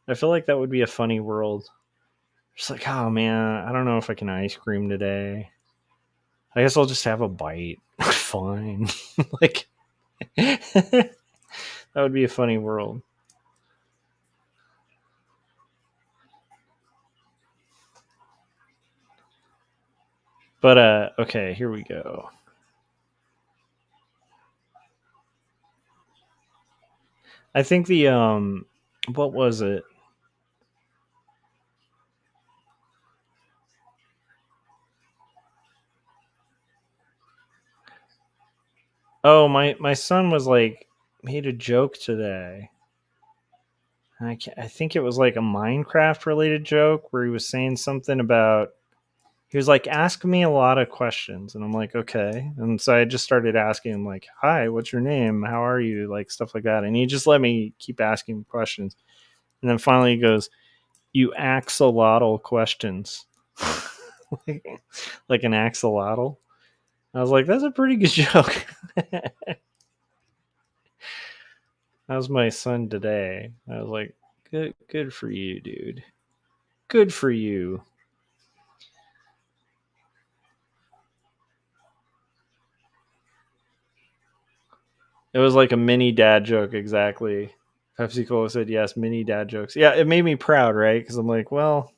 Speaker 2: I feel like that would be a funny world. Just like, oh man, I don't know if I can ice cream today. I guess I'll just have a bite. Fine. Like, that would be a funny world. But okay, here we go. I think the what was it? Oh, my son was like made a joke today. I think it was like a Minecraft related joke where he was saying something about, he was like, ask me a lot of questions. And I'm like, okay. And so I just started asking him, like, hi, what's your name? How are you? Like, stuff like that. And he just let me keep asking questions. And then finally he goes, you axolotl questions. Like an axolotl. I was like, that's a pretty good joke. That was my son today. I was like, good for you, dude. Good for you. It was like a mini dad joke, exactly. Pepsi Cola said yes, mini dad jokes. Yeah, it made me proud, right? Because I'm like, well,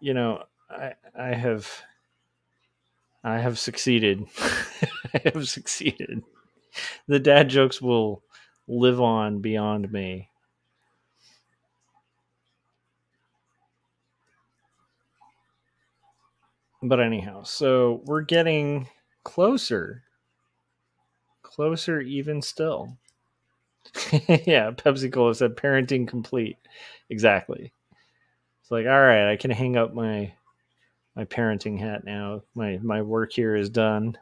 Speaker 2: I have succeeded. I have succeeded. The dad jokes will live on beyond me. But anyhow, so we're getting closer, closer even still. Yeah, Pepsi Cola said parenting complete. Exactly. It's like, all right, I can hang up my parenting hat now. My work here is done.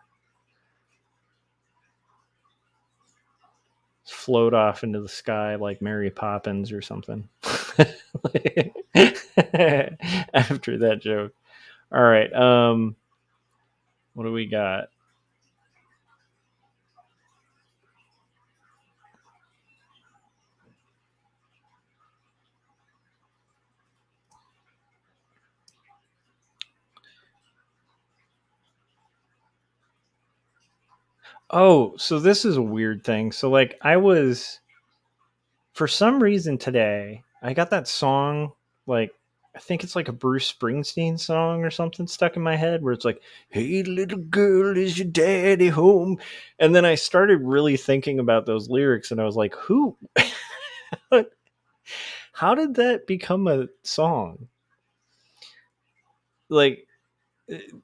Speaker 2: Float off into the sky like Mary Poppins or something. After that joke. All right. What do we got? Oh, so this is a weird thing. So like I was, for some reason today, I got that song, like I think it's like a Bruce Springsteen song or something stuck in my head where it's like, "Hey little girl, is your daddy home?" And then I started really thinking about those lyrics and I was like, "Who how did that become a song?" Like,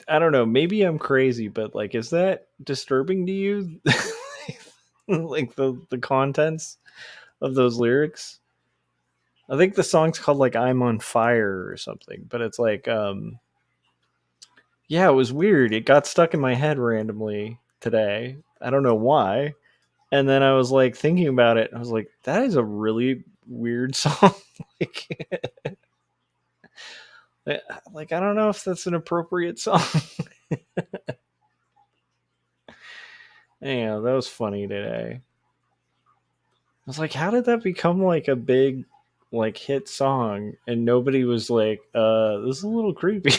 Speaker 2: I don't know, maybe I'm crazy, but like is that disturbing to you? Like the contents of those lyrics? I think the song's called like I'm on Fire or something, but it's like yeah, it was weird. It got stuck in my head randomly today. I don't know why. And then I was like thinking about it. I was like, that is a really weird song. like, like I don't know if that's an appropriate song. Anyhow, that was funny today. I was like, how did that become like a big like hit song and nobody was like, this is a little creepy.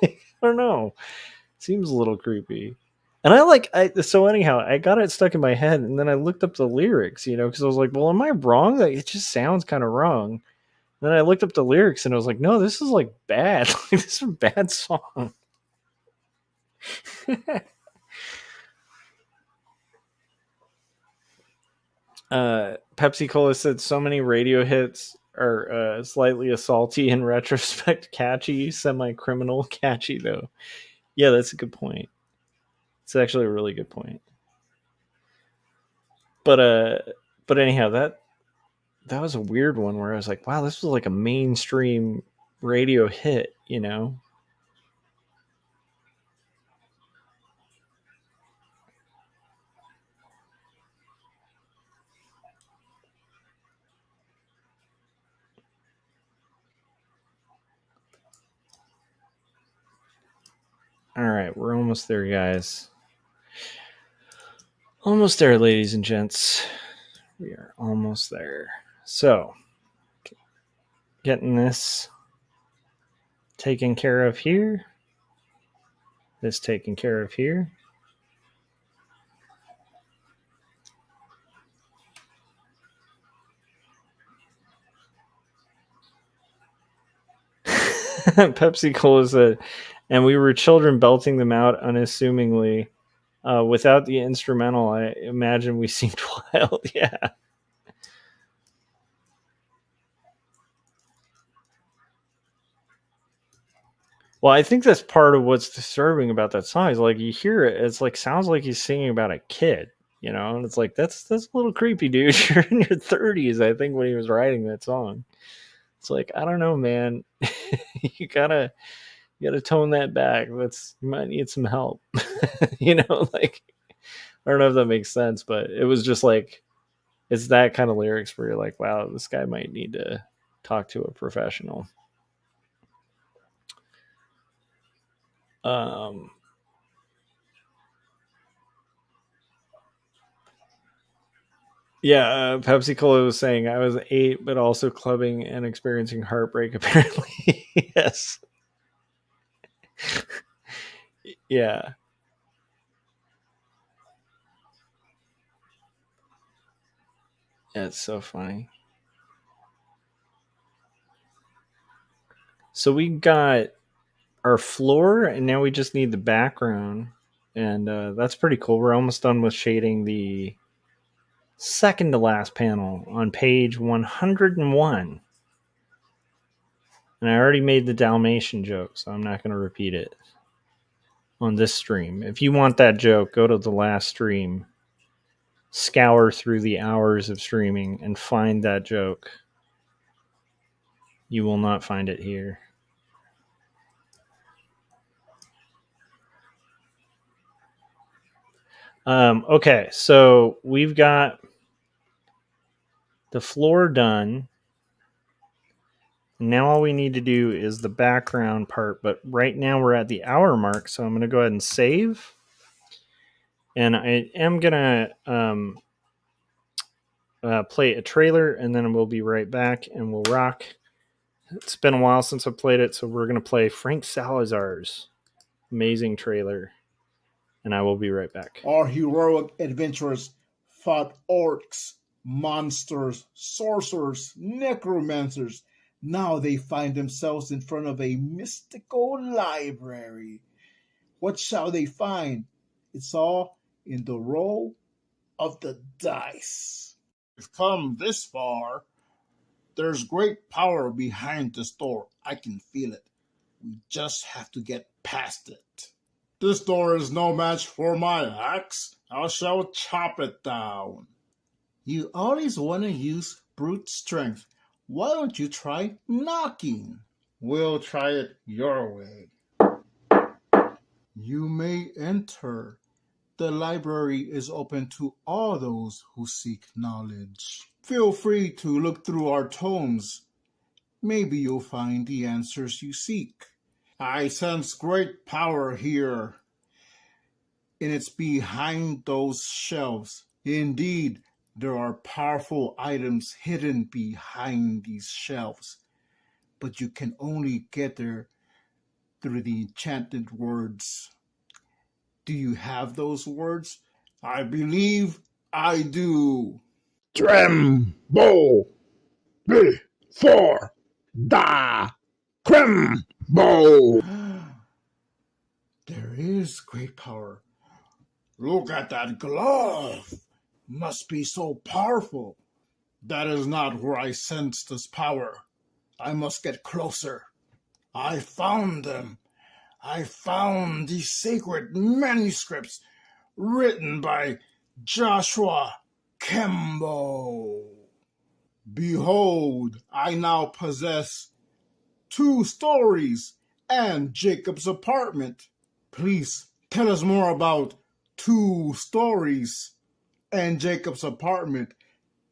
Speaker 2: like, I don't know. Seems a little creepy. And so anyhow, I got it stuck in my head and then I looked up the lyrics, because I was like, well, am I wrong? Like it just sounds kind of wrong. And then I looked up the lyrics and I was like, no, this is like bad. Like, this is a bad song. Pepsi Cola said so many radio hits are slightly assaulty in retrospect, catchy, semi-criminal, catchy though. Yeah, that's a good point. It's actually a really good point. But anyhow, that was a weird one where I was like, wow, this was like a mainstream radio hit, All right, we're almost there, guys. Almost there, ladies and gents. We are almost there. So, getting this taken care of here. This taken care of here. Pepsi Cola said, and we were children belting them out unassumingly. Without the instrumental, I imagine we seemed wild. Yeah. Well, I think that's part of what's disturbing about that song. Is like you hear it, it's like sounds like he's singing about a kid, and it's like that's a little creepy, dude. You're in your 30s, I think, when he was writing that song. It's like I don't know, man. you gotta tone that back. You might need some help. Like I don't know if that makes sense, but it was just like it's that kind of lyrics where you're like, wow, this guy might need to talk to a professional. Yeah, Pepsi Cola was saying I was 8, but also clubbing and experiencing heartbreak. Apparently, yes. Yeah, it's so funny. So we got our floor, and now we just need the background, and that's pretty cool. We're almost done with shading the second to last panel on page 101. And I already made the Dalmatian joke, so I'm not going to repeat it on this stream. If you want that joke, go to the last stream, scour through the hours of streaming, and find that joke. You will not find it here. Okay, so we've got the floor done. Now all we need to do is the background part, but right now we're at the hour mark, so I'm going to go ahead and save. And I am going to play a trailer, and then we'll be right back, and we'll rock. It's been a while since I played it, so we're going to play Frank Salazar's amazing trailer, and I will be right back.
Speaker 3: Our heroic adventurers fought orcs, monsters, sorcerers, necromancers. Now they find themselves in front of a mystical library. What shall they find? It's all in the roll of the dice. We've come this far. There's great power behind this door. I can feel it. We just have to get past it. This door is no match for my axe. I shall chop it down. You always want to use brute strength. Why don't you try knocking? We'll try it your way. You may enter. The library is open to all those who seek knowledge. Feel free to look through our tomes. Maybe you'll find the answers you seek. I sense great power here, and it's behind those shelves. Indeed, there are powerful items hidden behind these shelves, but you can only get there through the enchanted words. Do you have those words? I believe I do.
Speaker 4: Tremble before the Cremble.
Speaker 3: There is great power. Look at that glove. Must be so powerful. That is not where I sense this power. I must get closer. I found them. I found the sacred manuscripts written by Joshua Kemble. Behold, I now possess 2 stories and Jacob's apartment. Please tell us more about 2 stories and Jacob's apartment,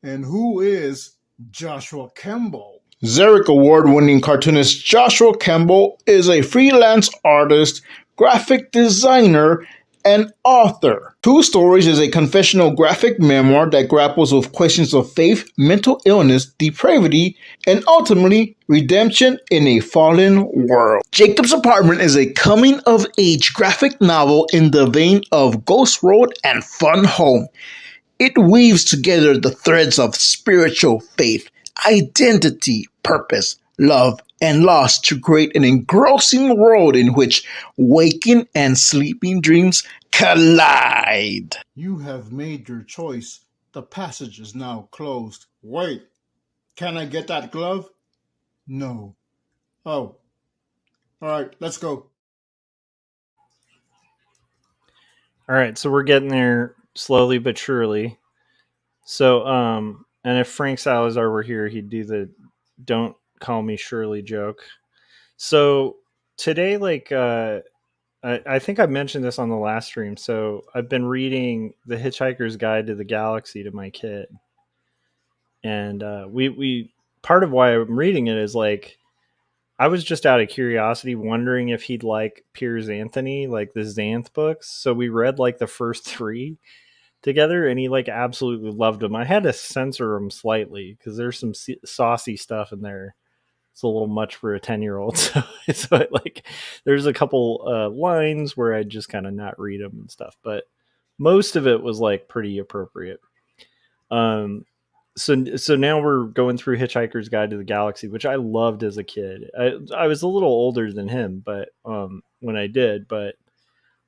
Speaker 3: and who is Joshua Kemble? Xeric Award-winning cartoonist Joshua Kemble is a freelance artist, graphic designer, and author. 2 Stories is a confessional graphic memoir that grapples with questions of faith, mental illness, depravity, and ultimately redemption in a fallen world. Jacob's Apartment is a coming-of-age graphic novel in the vein of Ghost Road and Fun Home. It weaves together the threads of spiritual faith, identity, purpose, love, and loss to create an engrossing world in which waking and sleeping dreams collide. You have made your choice. The passage is now closed. Wait, can I get that glove? No. Oh. All right, let's go.
Speaker 2: All right, so we're getting there slowly but surely. So, and if Frank Salazar were here, he'd do the "Don't call me Shirley" joke. So today, I think I mentioned this on the last stream. So I've been reading The Hitchhiker's Guide to the Galaxy to my kid, and we part of why I'm reading it is like I was just out of curiosity, wondering if he'd like Piers Anthony, like the Xanth books. So we read like the first 3 together, and he like absolutely loved them. I had to censor him slightly because there's some saucy stuff in there. It's a little much for a 10-year-old. So like there's a couple lines where I just kind of not read them and stuff, but most of it was like pretty appropriate. So now we're going through Hitchhiker's Guide to the Galaxy, which I loved as a kid. I was a little older than him, but when I did, but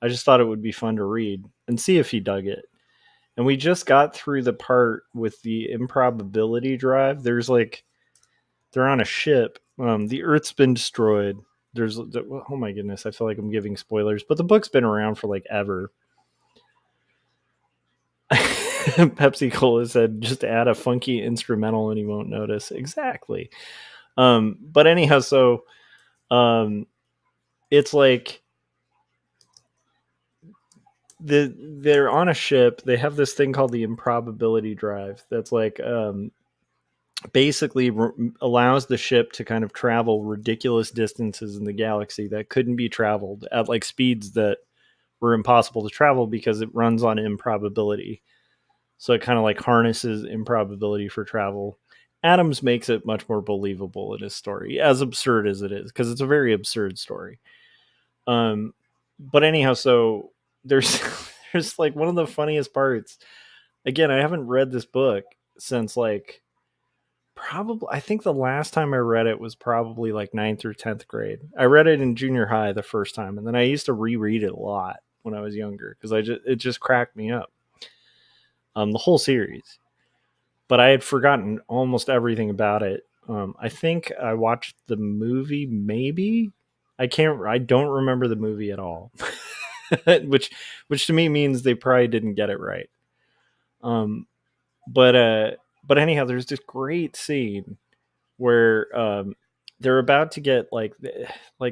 Speaker 2: I just thought it would be fun to read and see if he dug it. And we just got through the part with the improbability drive. There's like they're on a ship. The Earth's been destroyed. Oh my goodness, I feel like I'm giving spoilers, but the book's been around for like ever. Pepsi Cola said, just add a funky instrumental and he won't notice. Exactly. But anyhow, so it's like they're on a ship. They have this thing called the improbability drive that's like basically allows the ship to kind of travel ridiculous distances in the galaxy that couldn't be traveled at like speeds that were impossible to travel because it runs on improbability. So it kind of like harnesses improbability for travel. Adams makes it much more believable in his story, as absurd as it is, because it's a very absurd story. But anyhow, so there's there's like one of the funniest parts. Again, I haven't read this book since like probably I think the last time I read it was probably like 9th or 10th grade. I read it in junior high the first time, and then I used to reread it a lot when I was younger because it just cracked me up. The whole series, but I had forgotten almost everything about it. I think I watched the movie. Maybe I don't remember the movie at all, which to me means they probably didn't get it right. But anyhow, there's this great scene where they're about to get like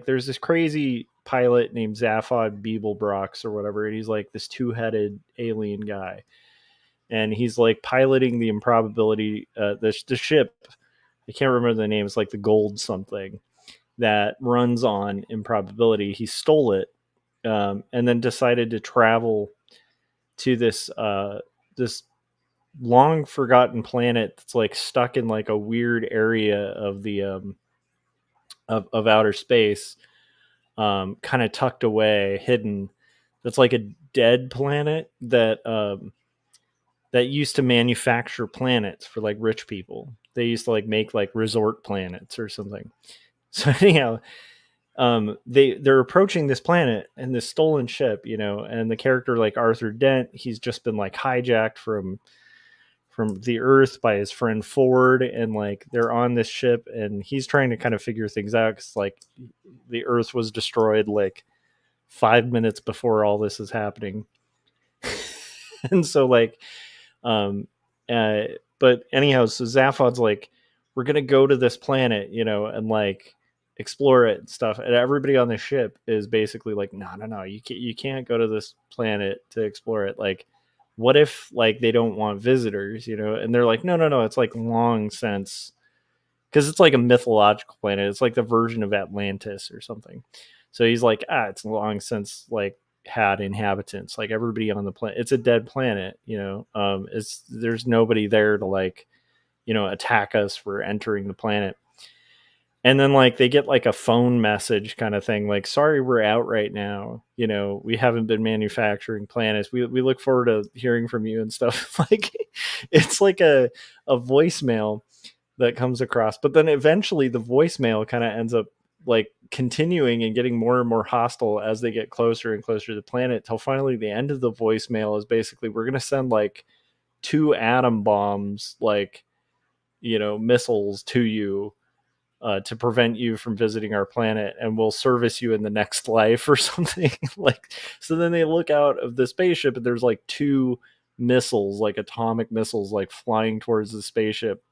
Speaker 2: there's this crazy pilot named Zaphod Beeblebrox or whatever, and he's like this two-headed alien guy, and he's like piloting the improbability the ship. I can't remember the name. It's like the Gold something that runs on improbability. He stole it, and then decided to travel to this long forgotten planet that's like stuck in like a weird area of the of outer space, kind of tucked away, hidden. That's like a dead planet that used to manufacture planets for like rich people. They used to like make like resort planets or something. So anyhow, they're approaching this planet and this stolen ship, and the character like Arthur Dent, he's just been like hijacked from the Earth by his friend Ford, and like they're on this ship, and he's trying to kind of figure things out because like the Earth was destroyed like 5 minutes before all this is happening. And so like but anyhow, so Zaphod's like, we're gonna go to this planet, and like explore it and stuff. And everybody on the ship is basically like, no, you can't go to this planet to explore it. Like, what if like they don't want visitors, And they're like, no, it's like long since, because it's like a mythological planet. It's like the version of Atlantis or something. So he's like, it's long since like had inhabitants. Like everybody on the planet, it's a dead planet. There's nobody there to like, attack us for entering the planet. And then like they get like a phone message kind of thing, like, sorry, we're out right now. We haven't been manufacturing planets. We look forward to hearing from you and stuff. Like it's like a voicemail that comes across. But then eventually the voicemail kind of ends up like continuing and getting more and more hostile as they get closer and closer to the planet, till finally the end of the voicemail is basically, we're going to send like 2 atom bombs, like, missiles to you, to prevent you from visiting our planet, and we'll service you in the next life or something. Like, so then they look out of the spaceship and there's like 2 missiles, like atomic missiles, like flying towards the spaceship.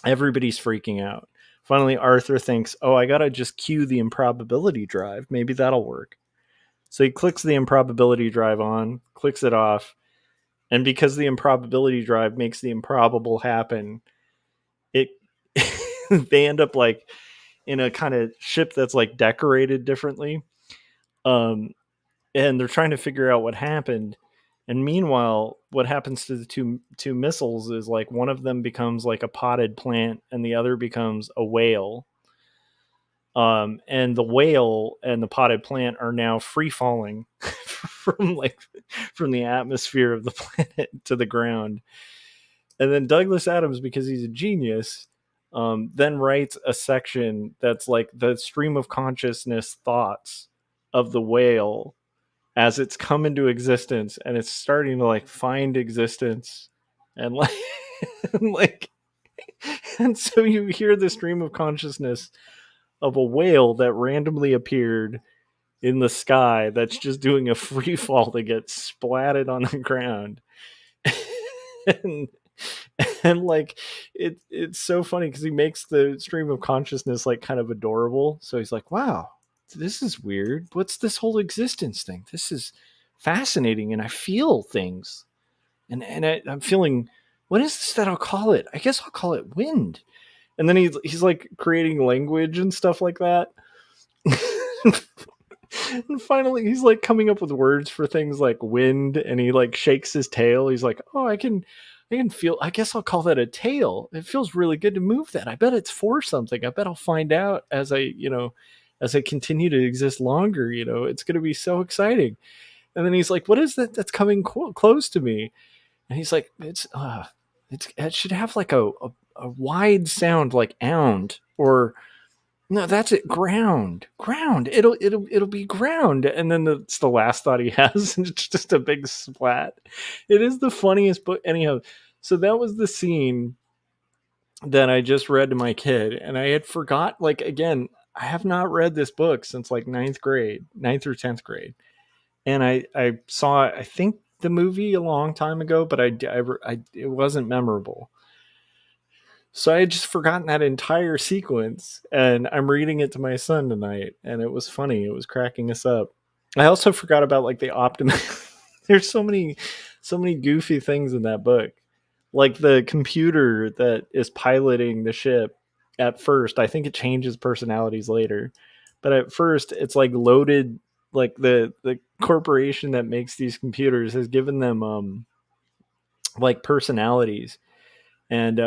Speaker 2: Everybody's freaking out. Finally, Arthur thinks, I gotta just cue the improbability drive. Maybe that'll work. So he clicks the improbability drive on, clicks it off, and because the improbability drive makes the improbable happen, it they end up like in a kind of ship that's like decorated differently. And they're trying to figure out what happened. And meanwhile, what happens to the two missiles is like one of them becomes like a potted plant and the other becomes a whale. And the whale and the potted plant are now free falling from the atmosphere of the planet to the ground. And then Douglas Adams, because he's a genius, then writes a section that's like the stream of consciousness thoughts of the whale as it's come into existence, and it's starting to like find existence, and like and like and so you hear the stream of consciousness of a whale that randomly appeared in the sky that's just doing a free fall to get splatted on the ground. and and like it's so funny because he makes the stream of consciousness like kind of adorable. So he's like, wow, this is weird. What's this whole existence thing? This is fascinating, and I feel things, and I'm feeling, what is this that I'll call it? I guess I'll call it wind. And then he's like creating language and stuff like that. And finally he's like coming up with words for things like wind, and he like shakes his tail. He's like, I can feel, I guess I'll call that a tail. It feels really good to move that. I bet it's for something. I bet I'll find out as I continue to exist longer. It's going to be so exciting. And then he's like, what is that that's coming close to me? And he's like, it should have like a wide sound, like ound, or no, that's it, ground. It'll be ground. And then it's the last thought he has, and it's just a big splat. It is the funniest book. Anyhow, so that was the scene that I just read to my kid, and I had forgot, like, again, I have not read this book since like ninth or 10th grade. And I saw, I think, the movie a long time ago, but it wasn't memorable. So I had just forgotten that entire sequence, and I'm reading it to my son tonight, and it was funny. It was cracking us up. I also forgot about like the Optimus. There's so many goofy things in that book, like the computer that is piloting the ship. At first, I think it changes personalities later, but at first, it's like loaded. Like the corporation that makes these computers has given them like personalities. And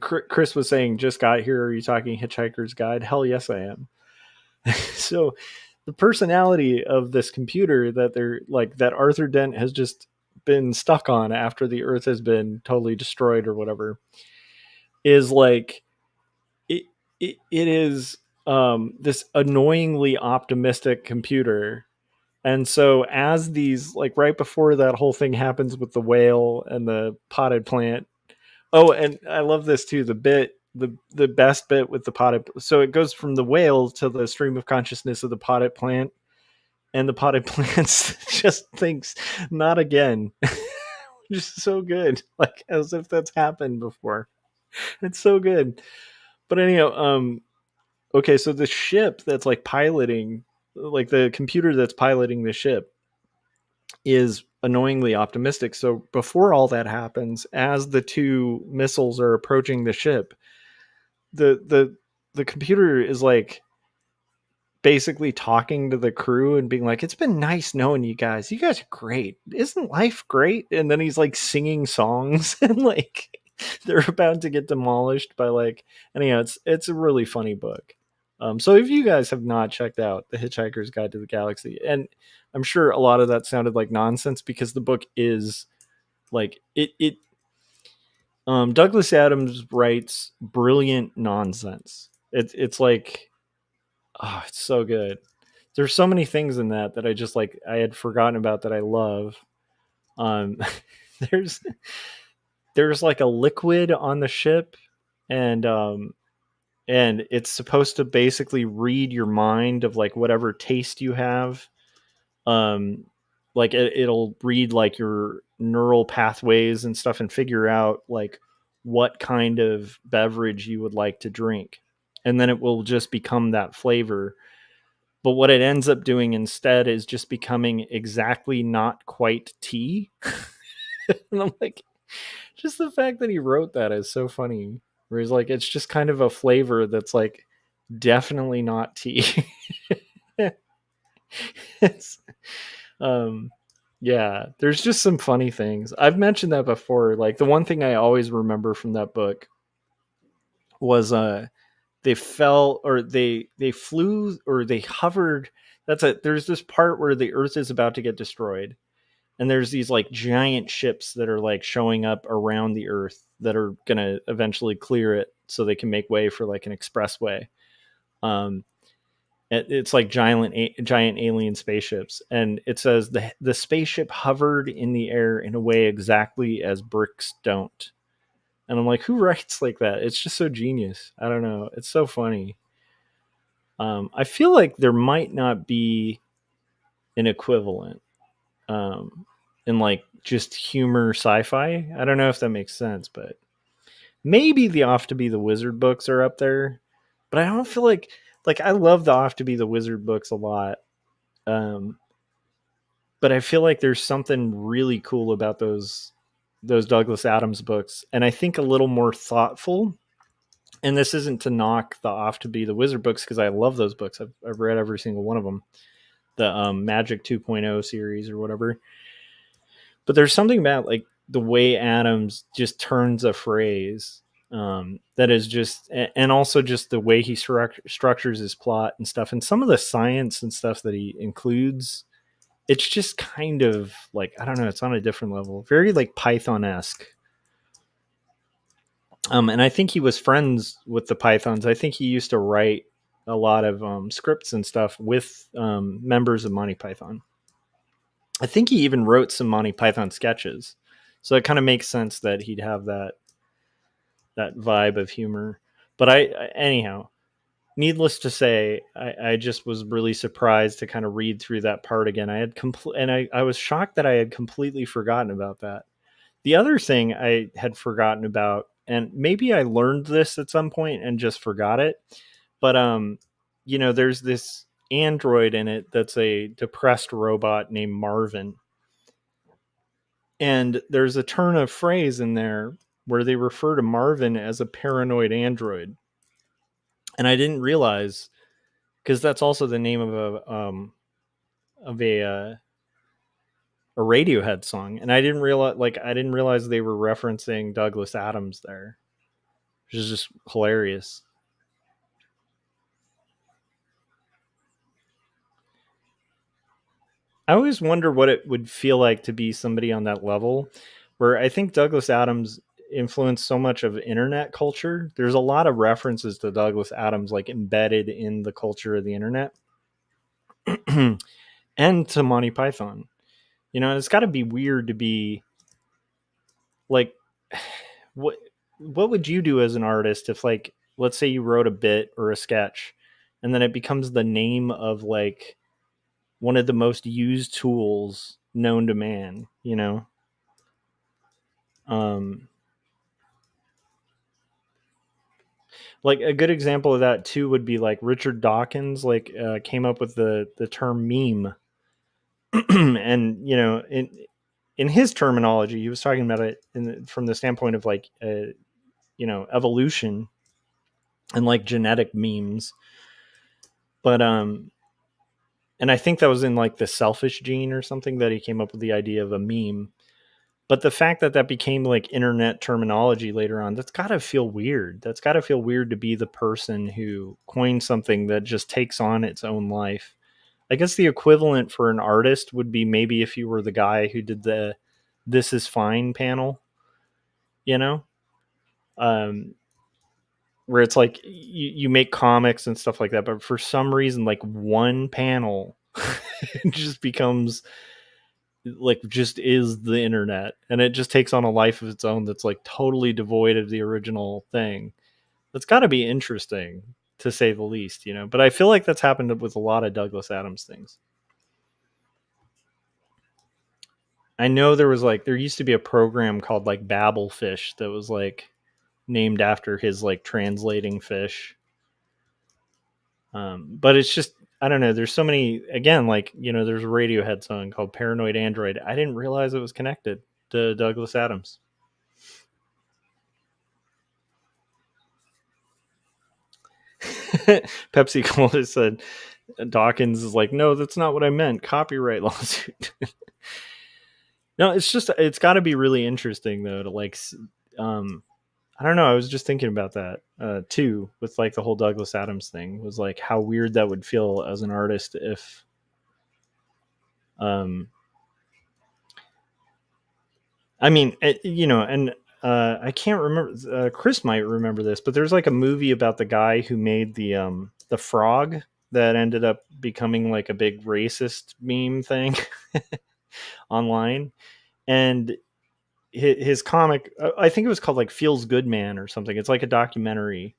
Speaker 2: Chris was saying, just got here. Are you talking Hitchhiker's Guide? Hell yes, I am. So the personality of this computer that they're like that Arthur Dent has just been stuck on after the Earth has been totally destroyed or whatever is like it is this annoyingly optimistic computer. And so as these like right before that whole thing happens with the whale and the potted plant. Oh, and I love this too. The best bit with the potted. So it goes from the whale to the stream of consciousness of the potted plant, and the potted plants just thinks, "Not again." Just so good, like as if that's happened before. It's so good. But anyhow, okay, so the ship that's like piloting, like the computer that's piloting the ship, is annoyingly optimistic. So before all that happens, as the two missiles are approaching the ship, the computer is like basically talking to the crew and being like, "It's been nice knowing you guys. You guys are great. Isn't life great?" And then he's like singing songs and like they're about to get demolished by like anyhow, it's a really funny book. So if you guys have not checked out The Hitchhiker's Guide to the Galaxy, and I'm sure a lot of that sounded like nonsense because the book is like it Douglas Adams writes brilliant nonsense. It's like, oh, it's so good. There's so many things in that that I just like I had forgotten about that I love. Um, there's there's like a liquid on the ship, and and it's supposed to basically read your mind of like whatever taste you have. Um, like it'll read like your neural pathways and stuff and figure out like what kind of beverage you would like to drink, and then it will just become that flavor. But what it ends up doing instead is just becoming exactly not quite tea. And I'm like, just the fact that he wrote that is so funny. Where he's like, it's just kind of a flavor that's like definitely not tea. It's um yeah, there's just some funny things. I've mentioned that before. Like the one thing I always remember from that book was they fell or they flew or they hovered. There's this part where the earth is about to get destroyed, and there's these like giant ships that are like showing up around the earth that are going to eventually clear it so they can make way for like an expressway. um it's like giant alien spaceships, and it says the spaceship hovered in the air in a way exactly as bricks don't. And I'm like, who writes like that? It's just so genius. I don't know, it's so funny. I feel like there might not be an equivalent um, in like just humor sci-fi. I don't know if that makes sense, but maybe the Off to Be the Wizard books are up there. But I don't feel like I love the Off to Be the Wizard books a lot. Um, but I feel like there's something really cool about those Douglas Adams books, and I think a little more thoughtful. And this isn't to knock the Off to Be the Wizard books because I love those books. I've read every single one of them. The Magic 2.0 series or whatever. But there's something about like the way Adams just turns a phrase that is just, and also just the way he structures his plot and stuff, and some of the science and stuff that he includes. It's just kind of like, I don't know, it's on a different level, very like Python-esque. And I think he was friends with the Pythons. I think he used to write a lot of scripts and stuff with members of Monty Python. I think he even wrote some Monty Python sketches, so it kind of makes sense that he'd have that vibe of humor. But anyhow, needless to say, I just was really surprised to kind of read through that part again. I was shocked that I had completely forgotten about that. The other thing I had forgotten about and maybe I learned this at some point and just forgot it, but there's this android in it that's a depressed robot named Marvin, and there's a turn of phrase in there where they refer to Marvin as a paranoid android, and I didn't realize, because that's also the name of a Radiohead song, and I didn't realize they were referencing Douglas Adams there, which is just hilarious. I always wonder what it would feel like to be somebody on that level, where I think Douglas Adams influenced so much of internet culture. There's a lot of references to Douglas Adams like embedded in the culture of the internet and to Monty Python. It's got to be weird to be like, what would you do as an artist if, like, let's say you wrote a bit or a sketch and then it becomes the name of like one of the most used tools known to man, um like a good example of that too would be like Richard Dawkins, like came up with the term meme. And in his terminology, he was talking about it from the standpoint of like evolution and like genetic memes. But and I think that was in like the selfish gene or something that he came up with the idea of a meme. But the fact that that became like internet terminology later on, that's got to feel weird. That's got to feel weird to be the person who coined something that just takes on its own life. I guess the equivalent for an artist would be maybe if you were the guy who did the "This Is Fine" panel, you know, um, where it's like you make comics and stuff like that, but for some reason, like one panel just becomes like just is the internet, and it just takes on a life of its own that's like totally devoid of the original thing. That's got to be interesting to say the least, but I feel like that's happened with a lot of Douglas Adams things. I know there used to be a program called like Babelfish that was like named after his like translating fish. But it's just, I don't know. There's so many, again, like, there's a Radiohead song called Paranoid Android. I didn't realize it was connected to Douglas Adams. Pepsi Cola said, Dawkins is like, no, that's not what I meant. Copyright lawsuit. No, it's got to be really interesting though to like, I don't know. I was just thinking about that too, with like the whole Douglas Adams thing. Was like how weird that would feel as an artist if, I mean, and I can't remember. Chris might remember this, but there's like a movie about the guy who made the frog that ended up becoming like a big racist meme thing online, and his comic, I think it was called like Feels Good Man or something. It's like a documentary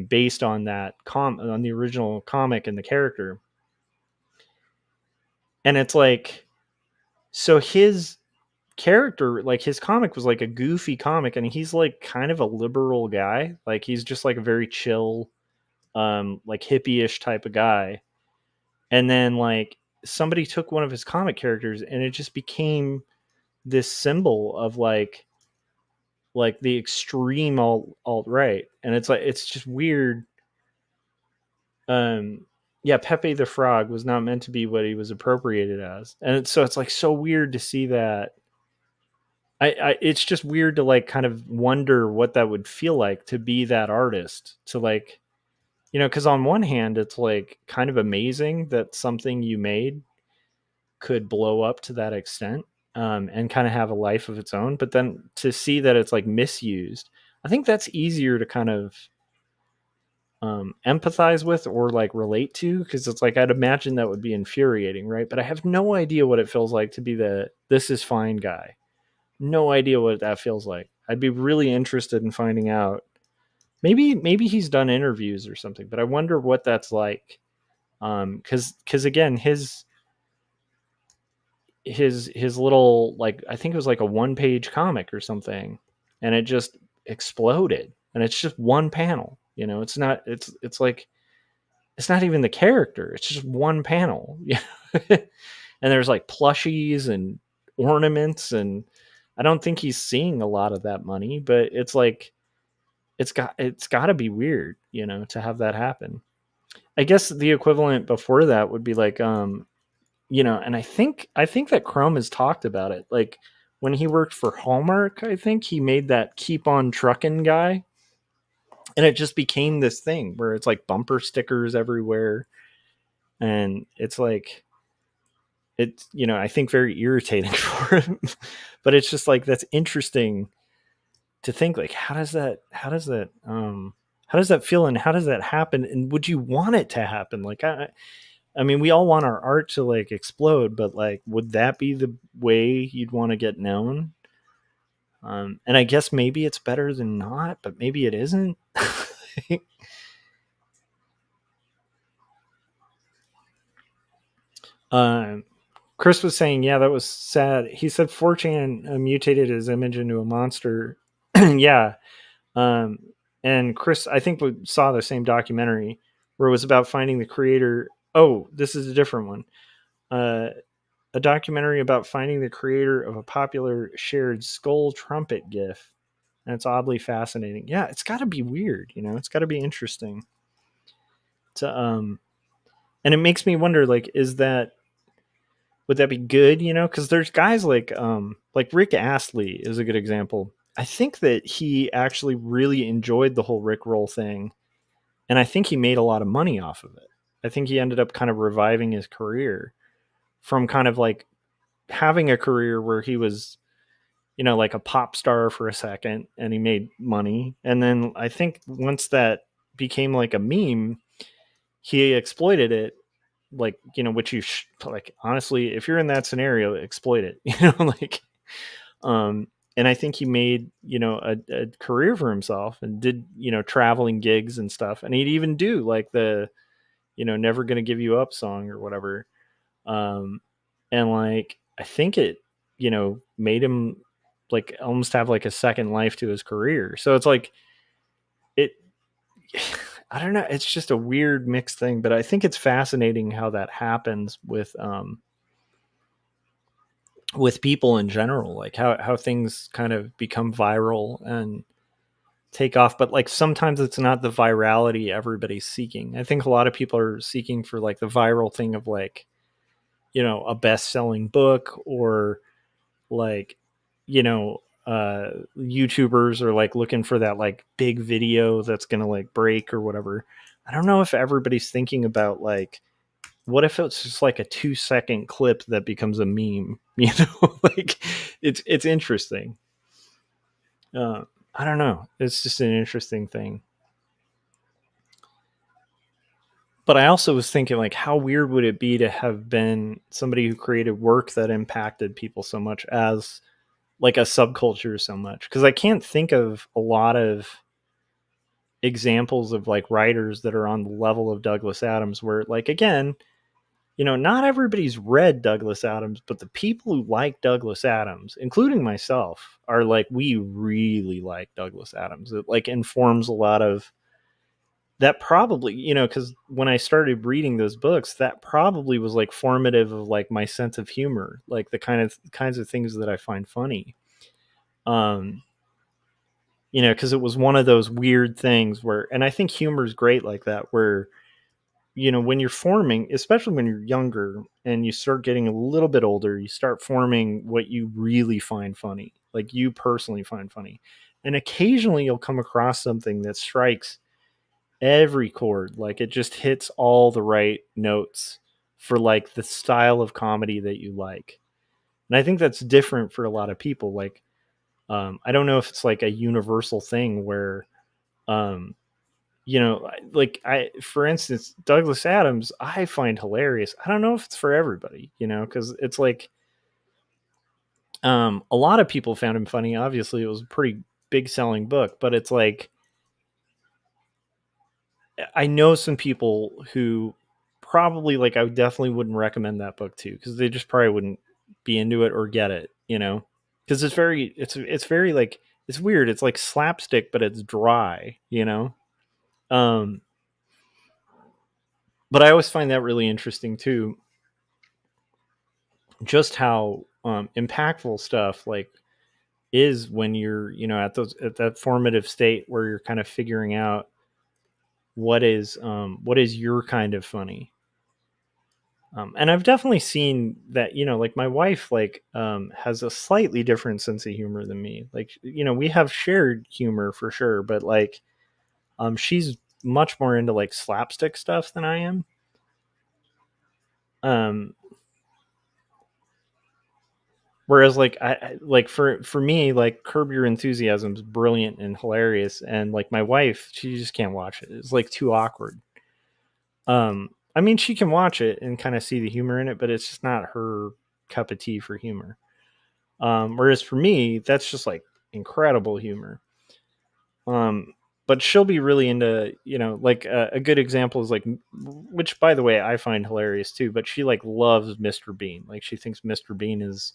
Speaker 2: based on that on the original comic and the character. And it's like, so his character, like his comic was like a goofy comic, and he's like kind of a liberal guy. Like he's just like a very chill, like hippie-ish type of guy. And then like somebody took one of his comic characters and it just became this symbol of like the extreme alt right. And it's like, it's just weird. Yeah, Pepe the Frog was not meant to be what he was appropriated as. And so it's like so weird to see that. It's just weird to like kind of wonder what that would feel like to be that artist, to like, because on one hand it's like kind of amazing that something you made could blow up to that extent, and kind of have a life of its own, but then to see that it's like misused, I think that's easier to kind of empathize with or like relate to, because it's like I'd imagine that would be infuriating, right? But I have no idea what it feels like to be the "This Is Fine" guy. No idea what that feels like. I'd be really interested in finding out. Maybe he's done interviews or something, but I wonder what that's like. Because again, his little, like, I think it was like a 1-page comic or something, and it just exploded, and it's just one panel. You know, it's not. It's like it's not even the character. It's just one panel. Yeah, and there's like plushies and ornaments, and I don't think he's seeing a lot of that money, but it's like it's got to be weird, you know, to have that happen. I guess the equivalent before that would be like you know, and I think that Chrome has talked about it. Like when he worked for Hallmark, I think he made that Keep On Truckin' guy, and it just became this thing where it's like bumper stickers everywhere, and it's like it's, you know, I think very irritating for him. But it's just like that's interesting to think, like how does that feel, and how does that happen, and would you want it to happen? Like I mean, we all want our art to like explode, but like, would that be the way you'd want to get known? And I guess maybe it's better than not, but maybe it isn't. um, Chris was saying, yeah, that was sad. He said 4chan mutated his image into a monster. Yeah. Um, and Chris, I think we saw the same documentary where it was about finding the creator. Oh, this is a different one. A documentary about finding the creator of a popular shared skull trumpet gif. And it's oddly fascinating. Yeah, it's got to be weird, you know. It's got to be interesting. To and it makes me wonder, like, would that be good, you know? Because there's guys like Rick Astley is a good example. I think that he actually really enjoyed the whole Rick roll thing, and I think he made a lot of money off of it. I think he ended up kind of reviving his career from kind of like having a career where he was, you know, like a pop star for a second and he made money. And then I think once that became like a meme, he exploited it, like, you know, which like, honestly, if you're in that scenario, exploit it, you know, like, um, and I think he made, you know, a career for himself and did, you know, traveling gigs and stuff. And he'd even do like the, you know, Never Gonna Give You Up song or whatever. Um, and like, I think it, you know, made him like almost have like a second life to his career. So it's like, it, I don't know. It's just a weird mixed thing, but I think it's fascinating how that happens with people in general, like how things kind of become viral and take off. But like sometimes it's not the virality everybody's seeking. I think a lot of people are seeking for like the viral thing of like, you know, a best-selling book, or like, you know, YouTubers are like looking for that like big video that's gonna like break or whatever. I don't know if everybody's thinking about like, what if it's just like a 2-second clip that becomes a meme, you know? Like it's interesting. I don't know, it's just an interesting thing. But I also was thinking, like, how weird would it be to have been somebody who created work that impacted people so much as like a subculture so much? Because I can't think of a lot of examples of like writers that are on the level of Douglas Adams, where like, again, you know, not everybody's read Douglas Adams, but the people who like Douglas Adams, including myself, are like, we really like Douglas Adams. It like informs a lot of that, probably, you know, because when I started reading those books, that probably was like formative of like my sense of humor, like the kinds of things that I find funny. Um, you know, because it was one of those weird things where, and I think humor is great like that, where, you know, when you're forming, especially when you're younger and you start getting a little bit older, you start forming what you really find funny, like you personally find funny. And occasionally you'll come across something that strikes every chord, like it just hits all the right notes for like the style of comedy that you like. And I think that's different for a lot of people. Like, I don't know if it's like a universal thing where, um, you know, like for instance, Douglas Adams, I find hilarious. I don't know if it's for everybody, you know, because it's like, a lot of people found him funny. Obviously, it was a pretty big selling book, but it's like, I know some people who probably, like, I definitely wouldn't recommend that book to, because they just probably wouldn't be into it or get it, you know, because it's very like it's weird. It's like slapstick, but it's dry, you know. Um, but I always find that really interesting too. Just how impactful stuff like is when you're, you know, at that formative state where you're kind of figuring out what is your kind of funny. And I've definitely seen that, you know, like my wife, like, has a slightly different sense of humor than me. Like, you know, we have shared humor for sure, but like, she's much more into like slapstick stuff than I am. Um, Whereas like like for me, like Curb Your Enthusiasm is brilliant and hilarious, and like my wife, she just can't watch it. It's like too awkward. I mean, she can watch it and kind of see the humor in it, but it's just not her cup of tea for humor. Whereas for me, that's just like incredible humor. Um, but she'll be really into, you know, like a good example is like, which by the way I find hilarious too. But she like loves Mr. Bean. Like she thinks Mr. Bean is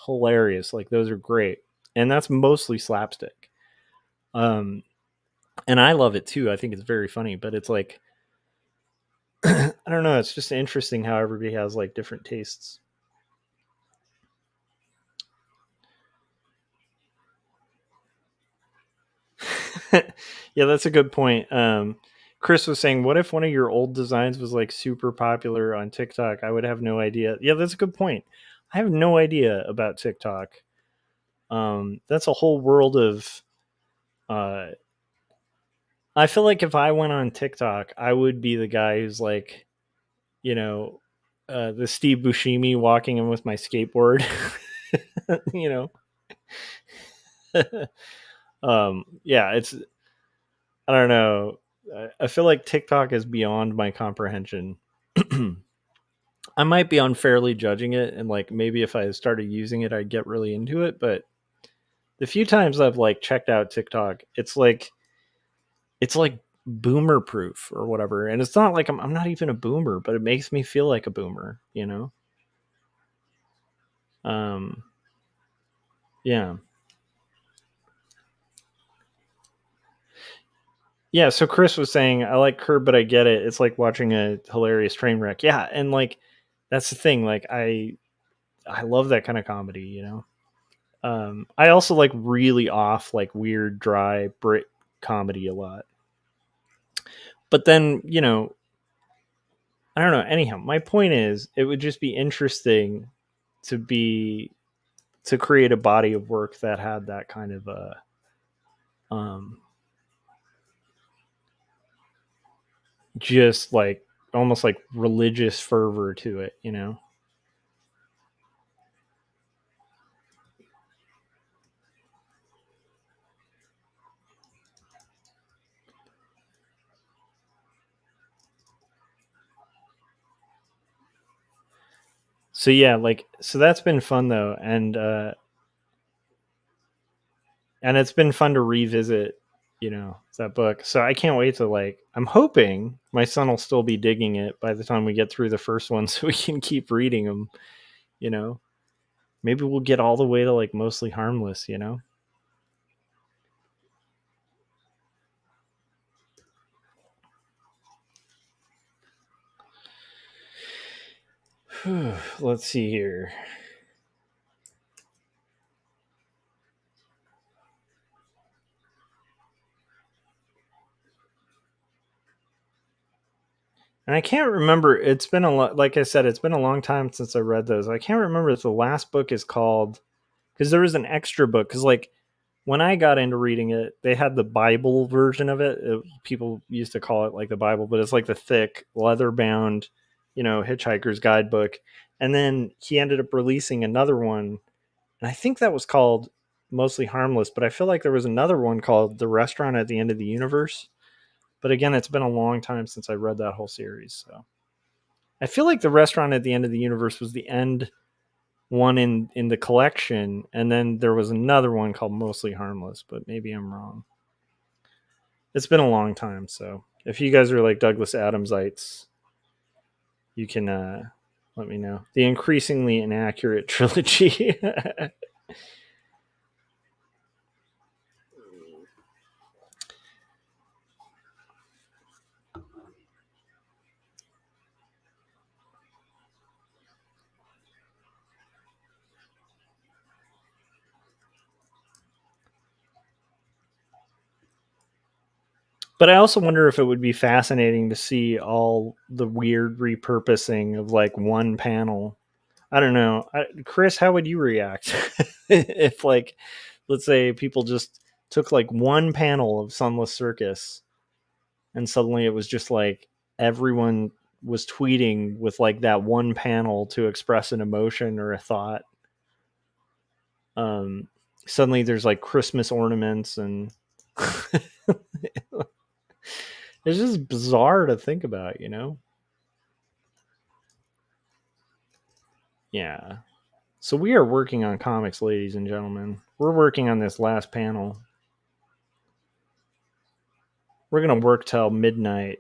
Speaker 2: hilarious. Like those are great, and that's mostly slapstick. Um, and I love it too. I think it's very funny, but it's like I don't know. It's just interesting how everybody has like different tastes. Yeah, that's a good point. Chris was saying, "What if one of your old designs was like super popular on TikTok? I would have no idea." Yeah, that's a good point. I have no idea about TikTok. That's a whole world of. Uh, I feel like if I went on TikTok, I would be the guy who's like, you know, the Steve Buscemi walking in with my skateboard. You know, yeah, it's I don't know. I feel like TikTok is beyond my comprehension. I might be unfairly judging it, and like maybe if I started using it, I'd get really into it. But the few times I've like checked out TikTok, it's like boomer proof or whatever. And it's not like I'm not even a boomer, but it makes me feel like a boomer, you know? Um, yeah. Yeah. So Chris was saying, I like Curb, but I get it. It's like watching a hilarious train wreck. Yeah. And like, that's the thing. Like, I love that kind of comedy, you know? I also like really off, like weird, dry Brit comedy a lot. But then, you know, I don't know. Anyhow, my point is, it would just be interesting to be to create a body of work that had that kind of a um, just like almost like religious fervor to it, you know. So yeah, like so that's been fun though, and it's been fun to revisit, you know, that book. So I can't wait to like. I'm hoping my son will still be digging it by the time we get through the first one, so we can keep reading them. You know, maybe we'll get all the way to like Mostly Harmless. You know. Let's see here. And I can't remember. It's been a lot. Like I said, it's been a long time since I read those. I can't remember if the last book is called because there was an extra book. Because like when I got into reading it, they had the Bible version of it. People used to call it like the Bible, but it's like the thick leather bound, you know, Hitchhiker's Guidebook. And then he ended up releasing another one, and I think that was called Mostly Harmless. But I feel like there was another one called The Restaurant at the End of the Universe. But again, it's been a long time since I read that whole series, so. I feel like the Restaurant at the End of the Universe was the end one in the collection, and then there was another one called Mostly Harmless, but maybe I'm wrong. It's been a long time, so if you guys are like Douglas Adamsites, you can let me know. The Increasingly Inaccurate Trilogy. But I also wonder if it would be fascinating to see all the weird repurposing of like one panel. I don't know. Chris, how would you react if, like, let's say people just took like one panel of Sunless Circus and suddenly it was just like everyone was tweeting with like that one panel to express an emotion or a thought. Um, Suddenly there's like Christmas ornaments and it's just bizarre to think about, you know? Yeah. So we are working on comics, ladies and gentlemen. We're working on this last panel. We're going to work till midnight.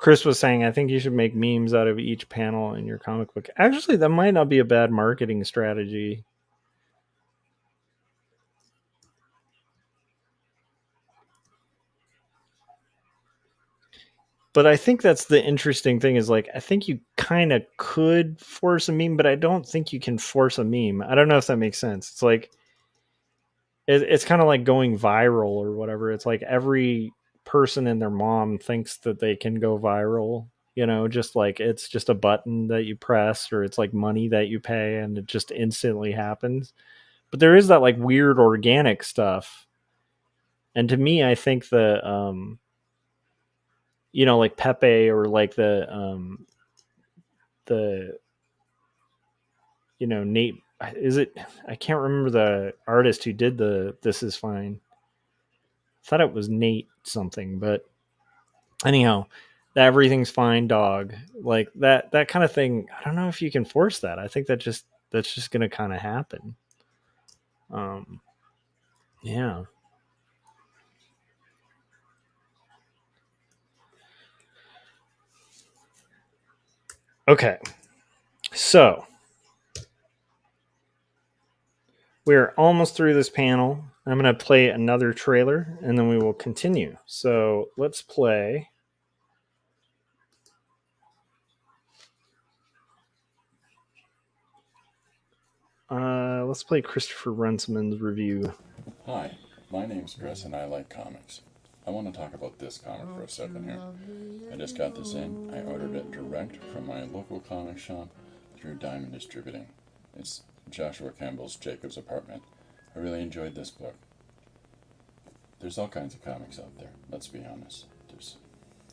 Speaker 2: Chris was saying, I think you should make memes out of each panel in your comic book. Actually, that might not be a bad marketing strategy. But I think that's the interesting thing is like, I think you kind of could force a meme, but I don't think you can force a meme. I don't know if that makes sense. It's like, it's kind of like going viral or whatever. It's like every person and their mom thinks that they can go viral, you know, just like it's just a button that you press or it's like money that you pay and it just instantly happens. But there is that like weird organic stuff. And to me, I think you know, like Pepe or like the you know, Nate, is it, I can't remember the artist who did the This Is Fine. I thought it was Nate something, but anyhow, the Everything's Fine dog, like that kind of thing. I don't know if you can force that. I think that's just going to kind of happen. Yeah. Okay. So we're almost through this panel. I'm going to play another trailer and then we will continue. So let's play. Let's play Christopher Runciman's review.
Speaker 5: Hi, my name's Chris and I like comics. I want to talk about this comic for a second here. I just got this in. I ordered it direct from my local comic shop through Diamond Distributing. It's Joshua Kemble's Jacob's Apartment. I really enjoyed this book. There's all kinds of comics out there, let's be honest. There's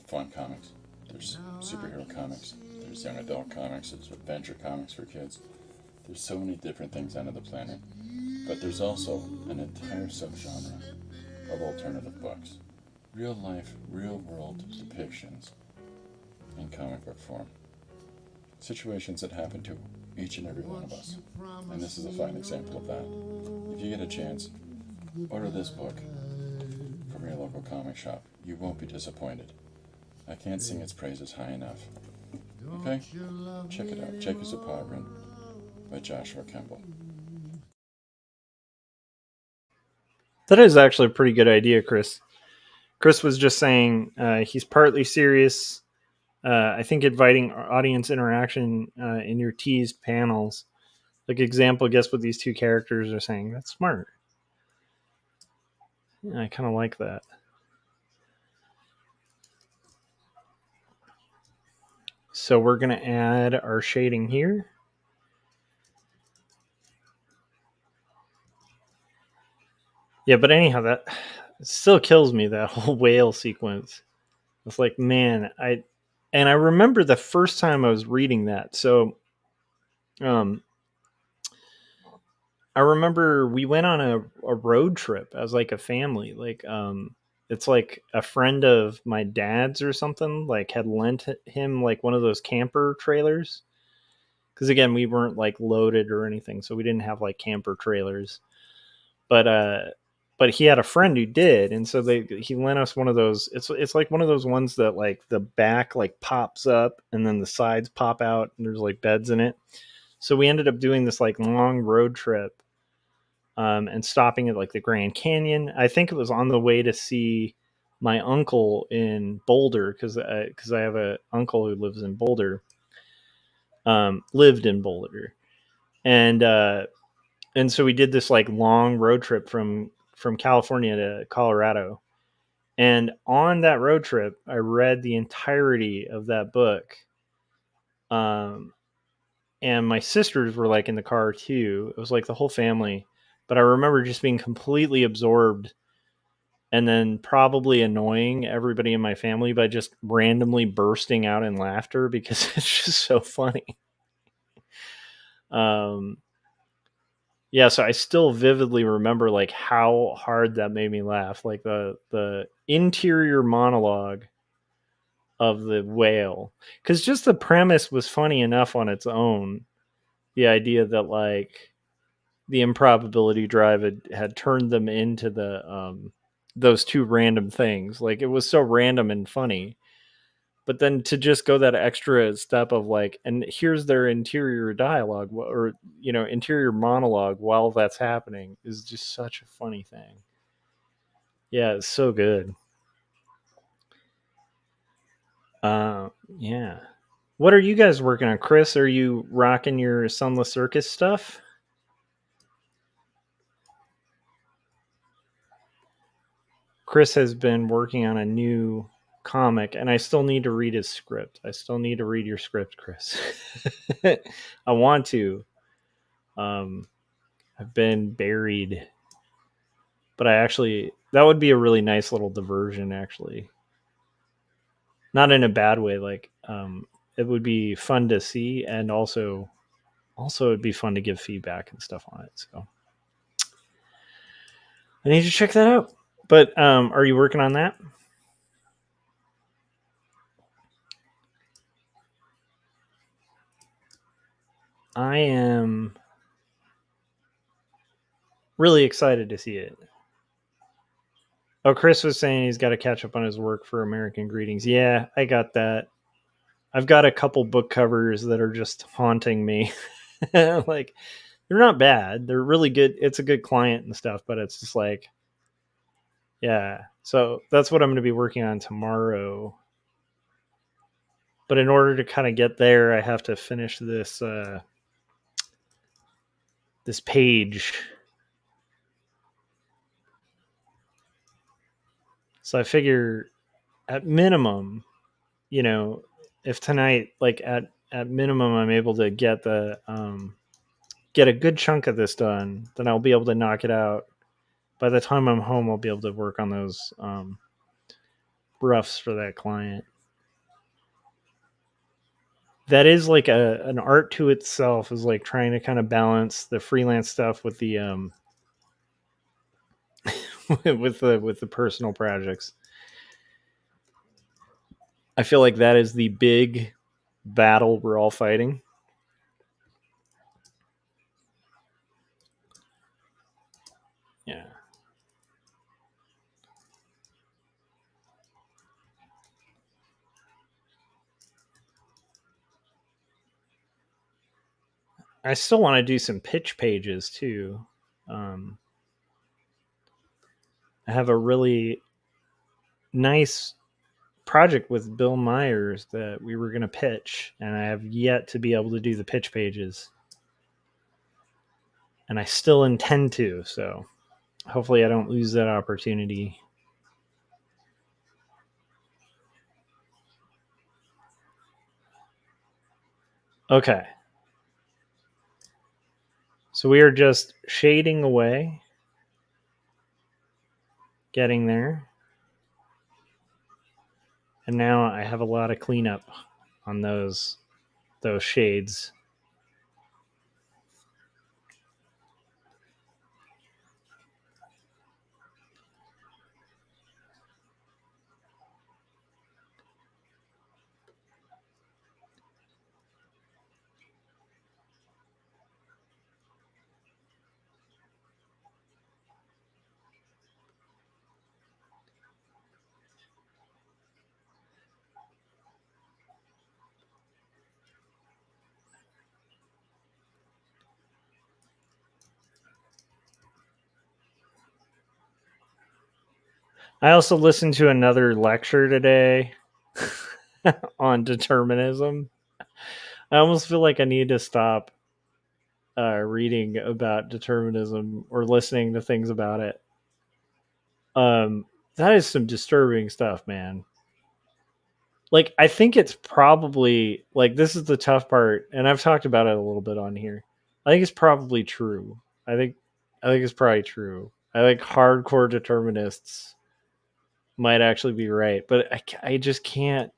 Speaker 5: fun comics, there's superhero comics, there's young adult comics, there's adventure comics for kids. There's so many different things under the planet. But there's also an entire subgenre of alternative books. Real life, real world depictions in comic book form. Situations that happen to each and every one of us. And this is a fine example of that. If you get a chance, order this book from your local comic shop. You won't be disappointed. I can't sing its praises high enough. Okay? Check it out. Jacob's Apartment by Joshua Kemble.
Speaker 2: That is actually a pretty good idea, Chris. Chris was just saying he's partly serious. I think inviting audience interaction in your teased panels, like example, guess what these two characters are saying. That's smart. Yeah, I kind of like that. So we're going to add our shading here. Yeah, but anyhow, that still kills me, that whole whale sequence. It's like, man, I remember the first time I was reading that. So I remember we went on a road trip as like a family. Like it's like a friend of my dad's or something like had lent him like one of those camper trailers. Because again, we weren't like loaded or anything, so we didn't have like camper trailers. But he had a friend who did, and so he lent us one of those. It's like one of those ones that like the back like pops up and then the sides pop out and there's like beds in it. So we ended up doing this like long road trip, and stopping at like the Grand Canyon. I think it was on the way to see my uncle in Boulder because I have an uncle who lives in Boulder, lived in Boulder. And so we did this like long road trip from California to Colorado. And on that road trip, I read the entirety of that book. And my sisters were like in the car too. It was like the whole family. But I remember just being completely absorbed and then probably annoying everybody in my family by just randomly bursting out in laughter because it's just so funny. Yeah, so I still vividly remember like how hard that made me laugh. Like the interior monologue of the whale, because just the premise was funny enough on its own. The idea that like the improbability drive had turned them into the those two random things. Like it was so random and funny. But then to just go that extra step of like, and here's their interior dialogue or, interior monologue while that's happening is just such a funny thing. Yeah, it's so good. Yeah. What are you guys working on? Chris, are you rocking your Sunless Circus stuff? Chris has been working on a new comic, and I still need to read his script. I still need to read your script, Chris. I want to. I've been buried, but that would be a really nice little diversion, actually. Not in a bad way. Like, it would be fun to see, and also it'd be fun to give feedback and stuff on it. So I need to check that out. But are you working on that? I am really excited to see it. Oh, Chris was saying he's got to catch up on his work for American Greetings. Yeah, I got that. I've got a couple book covers that are just haunting me. Like, they're not bad. They're really good. It's a good client and stuff, but it's just like, yeah. So that's what I'm going to be working on tomorrow. But in order to kind of get there, I have to finish this this page. So I figure at minimum, if tonight, like at minimum, I'm able to get get a good chunk of this done, then I'll be able to knock it out. By the time I'm home, I'll be able to work on those roughs for that client. That is like an art to itself, is like trying to kind of balance the freelance stuff with the with the personal projects. I feel like that is the big battle we're all fighting. Yeah. I still want to do some pitch pages too. I have a really nice project with Bill Myers that we were going to pitch, and I have yet to be able to do the pitch pages. And I still intend to, so hopefully I don't lose that opportunity. Okay. So we are just shading away, getting there. And now I have a lot of cleanup on those shades. I also listened to another lecture today on determinism. I almost feel like I need to stop reading about determinism or listening to things about it. That is some disturbing stuff, man. Like, I think it's probably, like, this is the tough part, and I've talked about it a little bit on here. I think it's probably true. I think it's probably true. I think hardcore determinists might actually be right, but I just can't.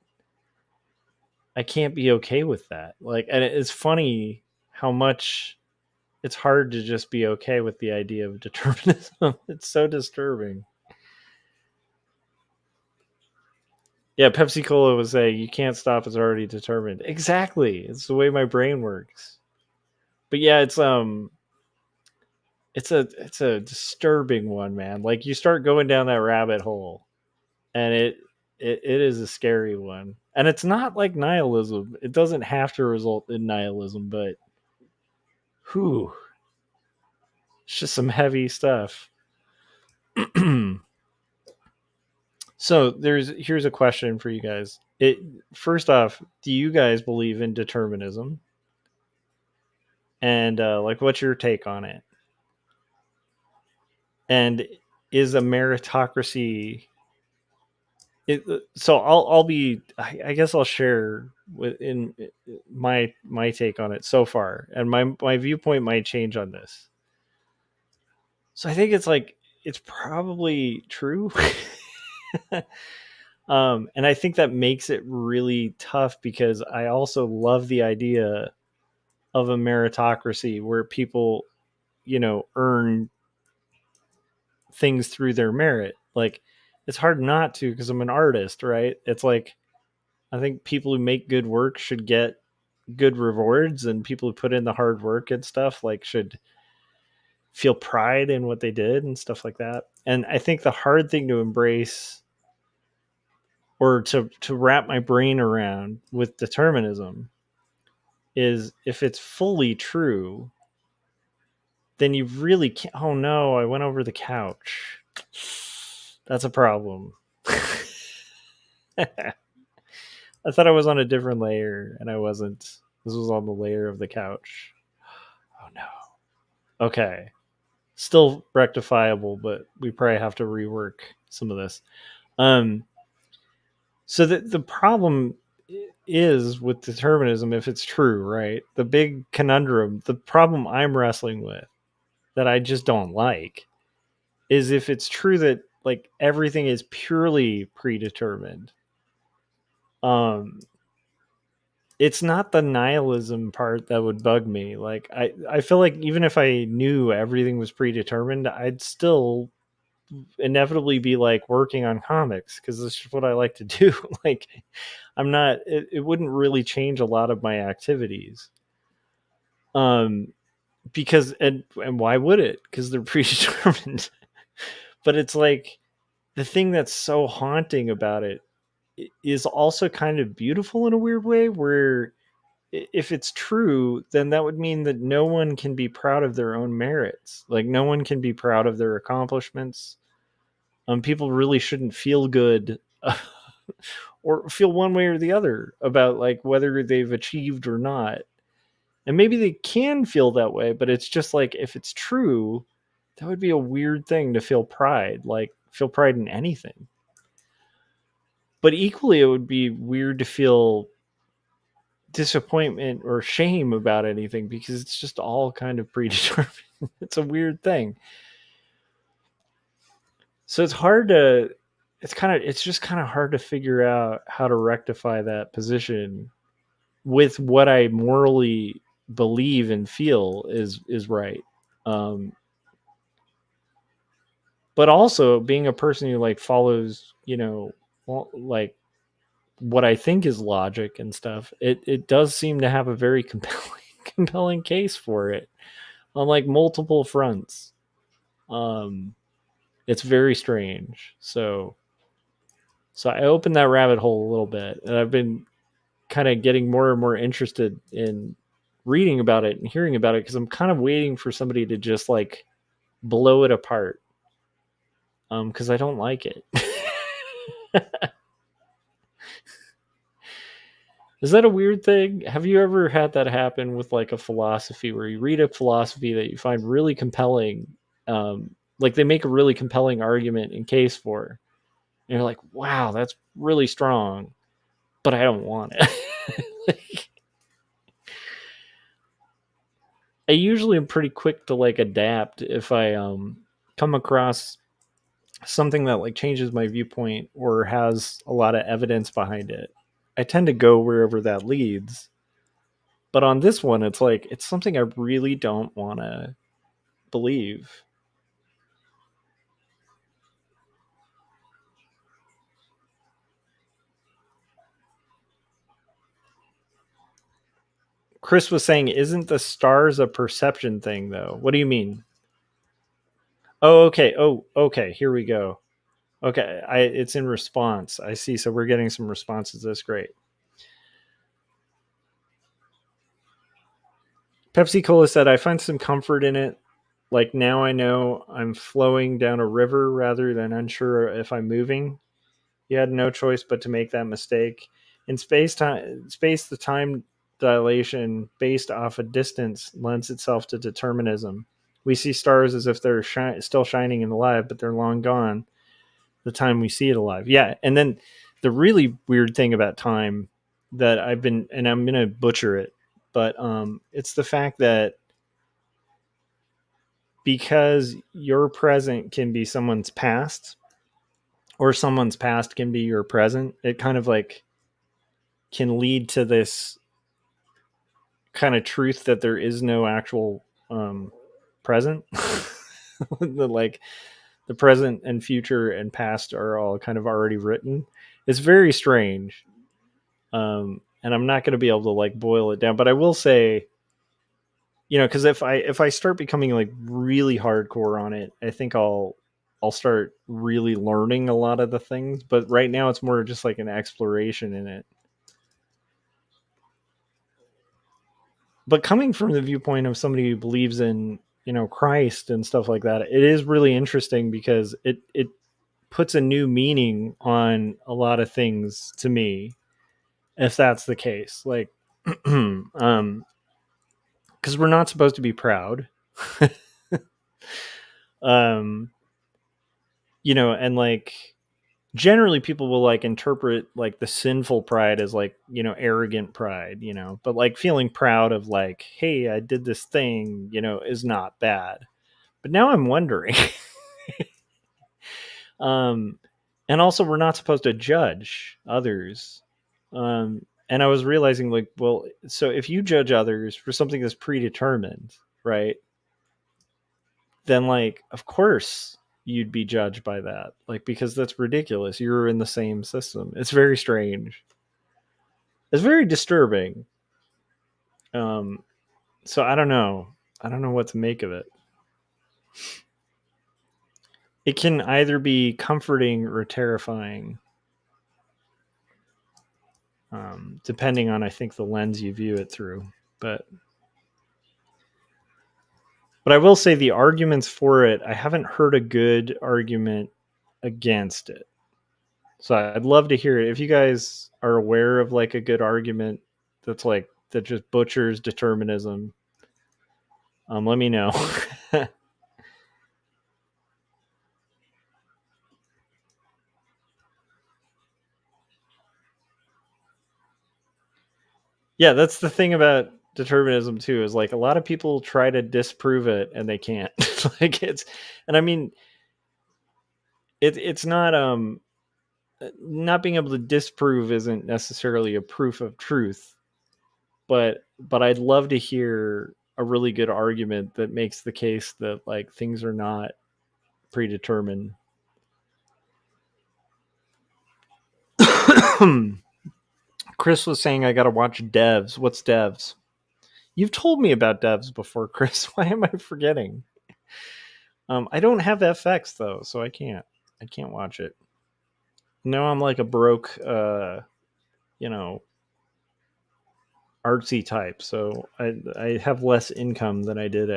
Speaker 2: I can't be okay with that. Like, and it's funny how much it's hard to just be okay with the idea of determinism. It's so disturbing. Yeah, Pepsi Cola was saying you can't stop; it's already determined. Exactly, it's the way my brain works. But yeah, it's a disturbing one, man. Like, you start going down that rabbit hole, and it is a scary one. And it's not like nihilism. It doesn't have to result in nihilism, but whew, it's just some heavy stuff. So here's a question for you guys. First off, do you guys believe in determinism? And like, what's your take on it? And is a meritocracy? So I'll be. I guess I'll share in my take on it so far, and my viewpoint might change on this. So I think it's probably true. And I think that makes it really tough because I also love the idea of a meritocracy where people, earn things through their merit. Like, it's hard not to because I'm an artist, right? It's like, I think people who make good work should get good rewards, and people who put in the hard work and stuff like should feel pride in what they did and stuff like that. And I think the hard thing to embrace or to wrap my brain around with determinism is if it's fully true, then you really can't. Oh no, I went over the couch. That's a problem. I thought I was on a different layer and I wasn't. This was on the layer of the couch. Oh no. Okay. Still rectifiable, but we probably have to rework some of this. So the problem is with determinism, if it's true, right? The big conundrum, the problem I'm wrestling with that I just don't like is if it's true that like everything is purely predetermined. It's not the nihilism part that would bug me. Like, I feel like even if I knew everything was predetermined, I'd still inevitably be like working on comics because this is what I like to do. Like, I'm not, it wouldn't really change a lot of my activities. Because, and why would it? Because they're predetermined. But it's like, the thing that's so haunting about it is also kind of beautiful in a weird way, where if it's true, then that would mean that no one can be proud of their own merits. Like, no one can be proud of their accomplishments. People really shouldn't feel good or feel one way or the other about like whether they've achieved or not. And maybe they can feel that way, but it's just like, if it's true, that would be a weird thing to feel pride, like feel pride in anything. But equally, it would be weird to feel disappointment or shame about anything because it's just all kind of predetermined. It's a weird thing. So it's just kind of hard to figure out how to rectify that position with what I morally believe and feel is right. But also being a person who like follows, like what I think is logic and stuff, it does seem to have a very compelling case for it on like multiple fronts. It's very strange. So I opened that rabbit hole a little bit, and I've been kind of getting more and more interested in reading about it and hearing about it because I'm kind of waiting for somebody to just like blow it apart. Because I don't like it. Is that a weird thing? Have you ever had that happen with like a philosophy where you read a philosophy that you find really compelling? Like they make a really compelling argument and case for, and you're like, wow, that's really strong, but I don't want it. Like, I usually am pretty quick to like adapt if I come across something that like changes my viewpoint or has a lot of evidence behind it. I tend to go wherever that leads. But on this one, it's like it's something I really don't want to believe. Chris was saying, isn't the stars a perception thing though? What do you mean? Oh, okay. Oh, okay. Here we go. Okay, it's in response. I see. So we're getting some responses. That's great. Pepsi Cola said, I find some comfort in it. Like now I know I'm flowing down a river rather than unsure if I'm moving. You had no choice but to make that mistake. In space, the time dilation based off a distance lends itself to determinism. We see stars as if they're still shining and alive, but they're long gone the time we see it alive. Yeah, and then the really weird thing about time that I've been, and I'm gonna butcher it, but it's the fact that because your present can be someone's past, or someone's past can be your present, it kind of like can lead to this kind of truth that there is no actual present. Like the present and future and past are all kind of already written. It's very strange. And I'm not going to be able to like boil it down, but I will say, because if I start becoming like really hardcore on it, I think I'll start really learning a lot of the things. But right now, it's more just like an exploration in it. But coming from the viewpoint of somebody who believes in Christ and stuff like that, it is really interesting because it puts a new meaning on a lot of things to me, if that's the case. Like, because we're not supposed to be proud. um and like generally people will like interpret like the sinful pride as like arrogant pride, but like feeling proud of like, hey, I did this thing, is not bad. But now I'm wondering um and also we're not supposed to judge others. And I was realizing like, well, so if you judge others for something that's predetermined, right, then like of course you'd be judged by that, like, because that's ridiculous. You're in the same system. It's very strange. It's very disturbing. um so I don't know what to make of it. It can either be comforting or terrifying, depending on, I think, the lens you view it through. But I will say the arguments for it, I haven't heard a good argument against it. So I'd love to hear it. If you guys are aware of like a good argument that just butchers determinism, let me know. Yeah, that's the thing about determinism too, is like a lot of people try to disprove it and they can't. Like and I mean, it's not being able to disprove isn't necessarily a proof of truth, but I'd love to hear a really good argument that makes the case that like things are not predetermined. Chris was saying I got to watch Devs. What's Devs? You've told me about Devs before, Chris. Why am I forgetting? I don't have FX though, so I can't watch it. No, I'm like a broke you know artsy type, so I have less income than I did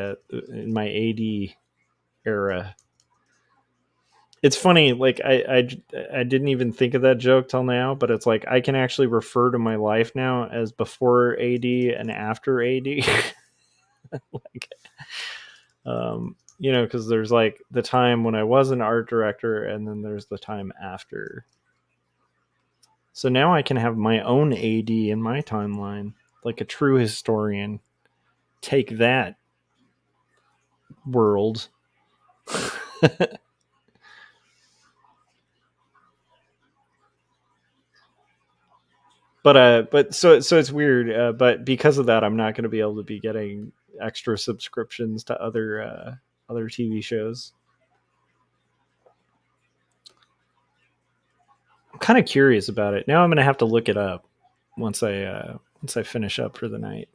Speaker 2: in my AD era. It's funny, like I didn't even think of that joke till now, but it's like I can actually refer to my life now as before AD and after AD. Like, because there's like the time when I was an art director, and then there's the time after. So now I can have my own AD in my timeline, like a true historian. Take that, world. But so it's weird. But because of that, I'm not going to be able to be getting extra subscriptions to other TV shows. I'm kind of curious about it. Now I'm going to have to look it up once I finish up for the night.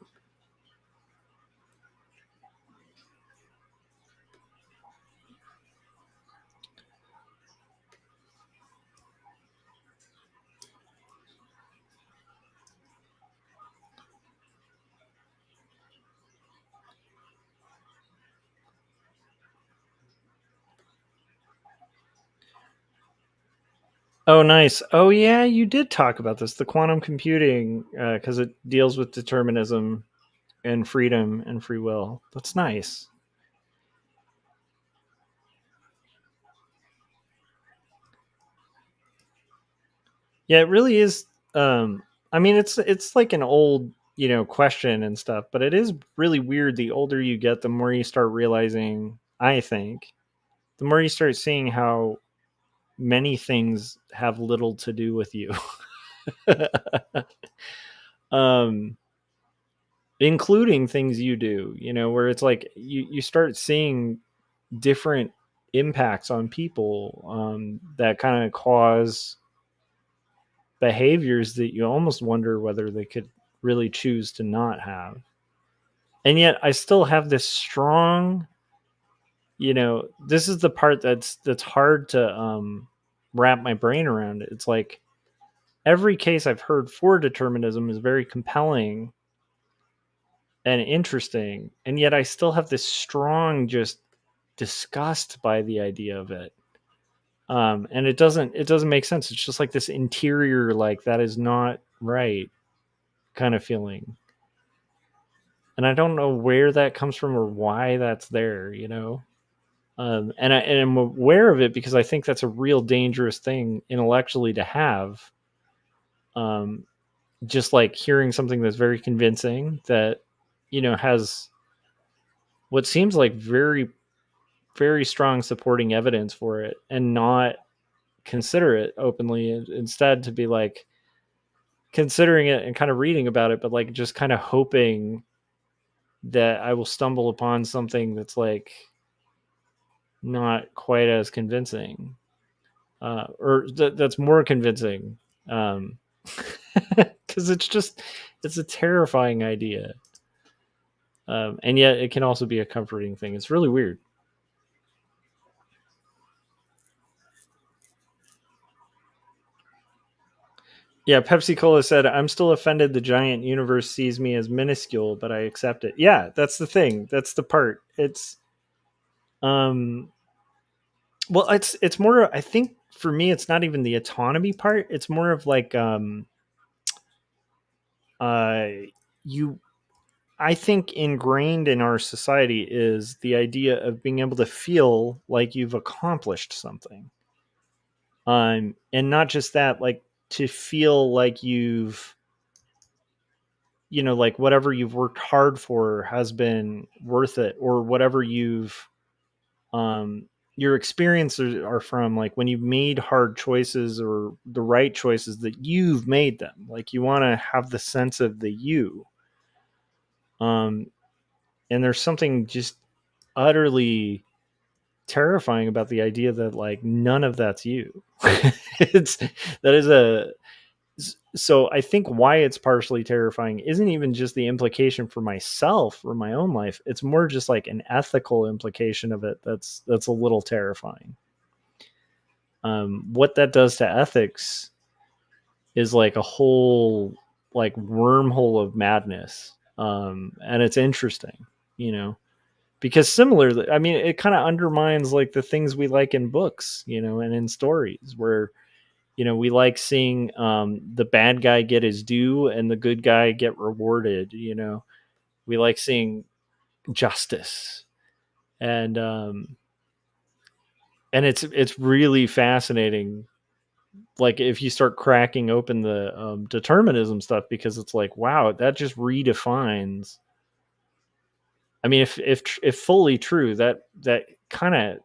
Speaker 2: Oh, nice. Oh, yeah, you did talk about this, the quantum computing, because it deals with determinism and freedom and free will. That's nice. Yeah, it really is. I mean, it's like an old question and stuff, but it is really weird. The older you get, the more you start realizing. I think the more you start seeing how many things have little to do with you. um, including things you do. Where it's like you start seeing different impacts on people that kind of cause behaviors that you almost wonder whether they could really choose to not have. And yet I still have this strong, this is the part that's hard to wrap my brain around. It's like every case I've heard for determinism is very compelling and interesting, and yet I still have this strong just disgust by the idea of it. And it doesn't make sense. It's just like this interior, like, that is not right kind of feeling. And I don't know where that comes from or why that's there, and I'm aware of it because I think that's a real dangerous thing intellectually to have. Just like hearing something that's very convincing that has what seems like very, very strong supporting evidence for it, and not consider it openly. Instead, to be like considering it and kind of reading about it, but like just kind of hoping that I will stumble upon something that's like not quite as convincing, or that's more convincing, because it's a terrifying idea, and yet it can also be a comforting thing. It's really weird. Yeah, Pepsi Cola said, "I'm still offended the giant universe sees me as minuscule, but I accept it." Yeah, that's the thing. That's the part. It's um well, it's more, I think for me it's not even the autonomy part. It's more of like uh you I think ingrained in our society is the idea of being able to feel like you've accomplished something. And not just that, like to feel like you've, like whatever you've worked hard for has been worth it, or whatever um, your experiences are from, like when you've made hard choices or the right choices, that you've made them. Like you want to have the sense of the you. Um, and there's something just utterly terrifying about the idea that like none of that's you. it's that is a So I think why it's partially terrifying isn't even just the implication for myself or my own life. It's more just like an ethical implication of it that's a little terrifying. What that does to ethics is like a whole like wormhole of madness, and it's interesting, you know. because similarly, I mean, it kind of undermines like the things we like in books, you know, and in stories where, you know, we like seeing the bad guy get his due and the good guy get rewarded. You know, we like seeing justice, and it's really fascinating. Like if you start cracking open the determinism stuff, because it's like, wow, that just redefines. I mean, if fully true, that kind of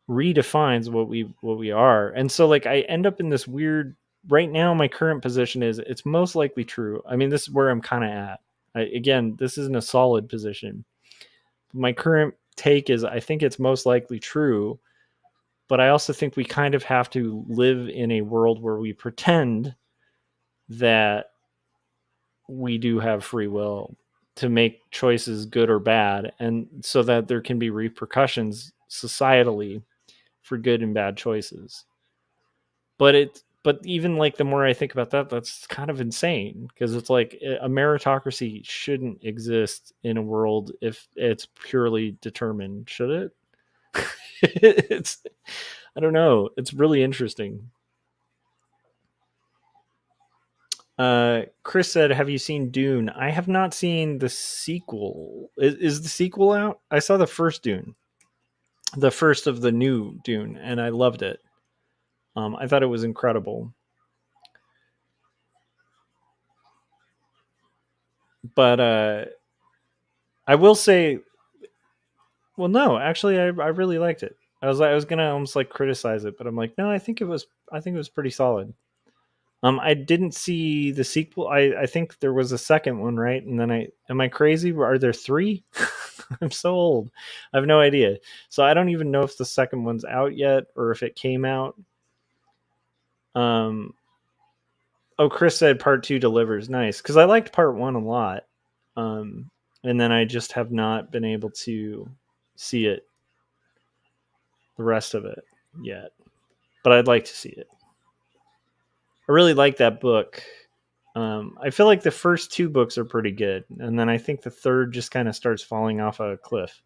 Speaker 2: redefines what we are. And so like I end up in this weird, right now my current position is it's most likely true. I mean, this is where I'm kind of at. Again, this isn't a solid position. My current take is I think it's most likely true, but I also think we kind of have to live in a world where we pretend that we do have free will to make choices good or bad, and so that there can be repercussions societally for good and bad choices. But even like the more I think about that, that's kind of insane, because it's like a meritocracy shouldn't exist in a world if it's purely determined, should it? It's, I don't know, it's really interesting. Chris said, have you seen Dune? I have not seen the sequel. Is the sequel out? I saw the first Dune, the first of the new Dune, and I loved it. I thought it was incredible. But I will say, well, no, actually, I really liked it. I was gonna almost like criticize it, but I'm like, no, I think it was pretty solid. I didn't see the sequel. I think there was a second one, right? And then am I crazy? Are there 3? I'm so old. I have no idea. So I don't even know if the second one's out yet or if it came out. Oh, Chris said part 2 delivers. Nice, because I liked part 1 a lot. And then I just have not been able to see it, the rest of it, yet. But I'd like to see it. I really like that book. I feel like the first 2 books are pretty good, and then I think the third just kind of starts falling off a cliff.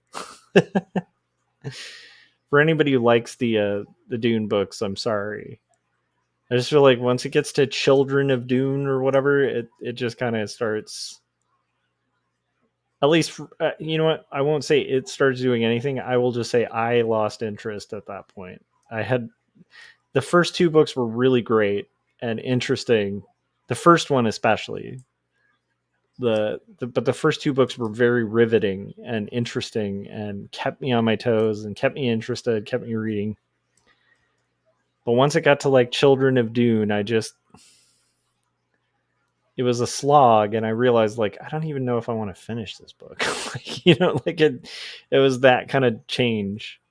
Speaker 2: For anybody who likes the Dune books, I'm sorry. I just feel like once it gets to Children of Dune or whatever, it just kind of starts. At least, you know what? I won't say it starts doing anything. I will just say I lost interest at that point. I had the first 2 books were really great and interesting. The first one especially. But the first 2 books were very riveting and interesting and kept me on my toes and kept me interested, kept me reading. But once it got to like Children of Dune, it was a slog, and I realized like I don't even know if I want to finish this book. Like, you know, like it was that kind of change.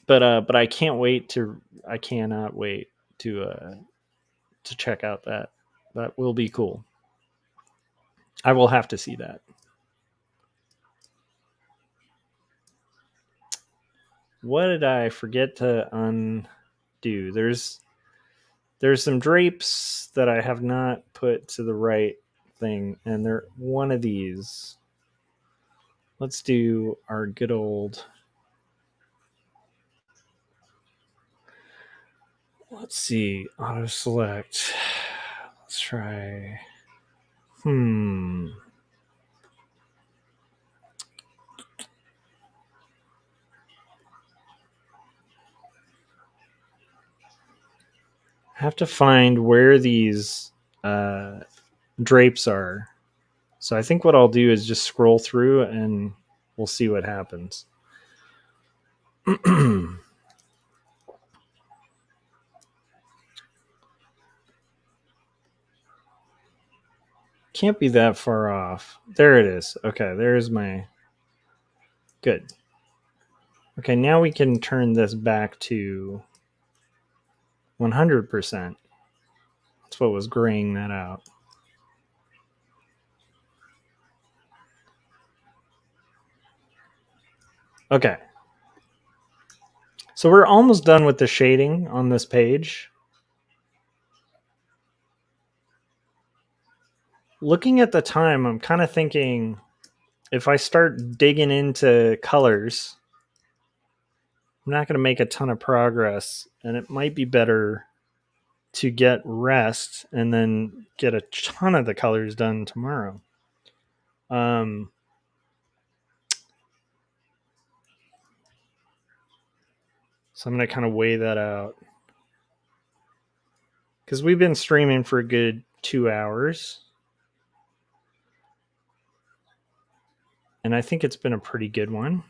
Speaker 2: But I cannot wait to check out that. That will be cool. I will have to see that. What did I forget to undo? There's some drapes that I have not put to the right thing, and they're one of these. Let's do our good old. Let's see. Auto select. Let's try. I have to find where these drapes are. So I think what I'll do is just scroll through and we'll see what happens. Can't be that far off. There it is. Okay, there's my... Good. Okay, now we can turn this back to 100%. That's what was graying that out. Okay. So we're almost done with the shading on this page. Looking at the time, I'm kind of thinking if I start digging into colors, I'm not going to make a ton of progress, and it might be better to get rest and then get a ton of the colors done tomorrow. So I'm going to kind of weigh that out. Because we've been streaming for a good 2 hours. And I think it's been a pretty good one.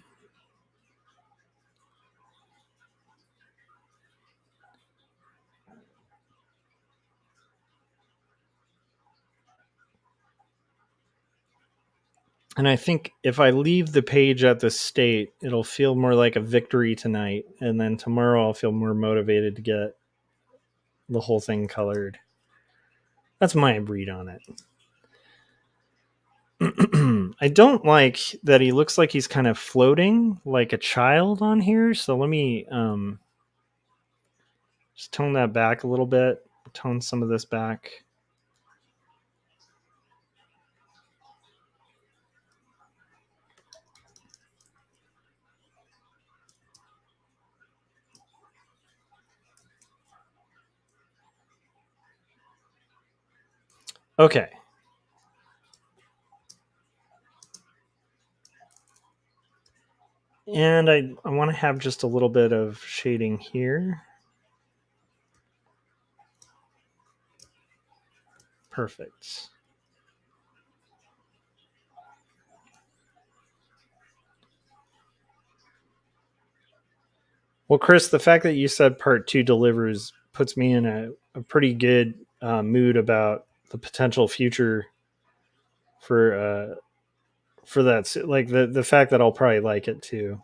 Speaker 2: And I think if I leave the page at this state, it'll feel more like a victory tonight. And then tomorrow I'll feel more motivated to get the whole thing colored. That's my read on it. I don't like that he looks like he's kind of floating like a child on here. So let me just tone that back a little bit. Tone some of this back. Okay. And I want to have just a little bit of shading here. Perfect. Well, Chris, the fact that you said part 2 delivers puts me in a pretty good mood about the potential future for that. Like the fact that I'll probably like it too.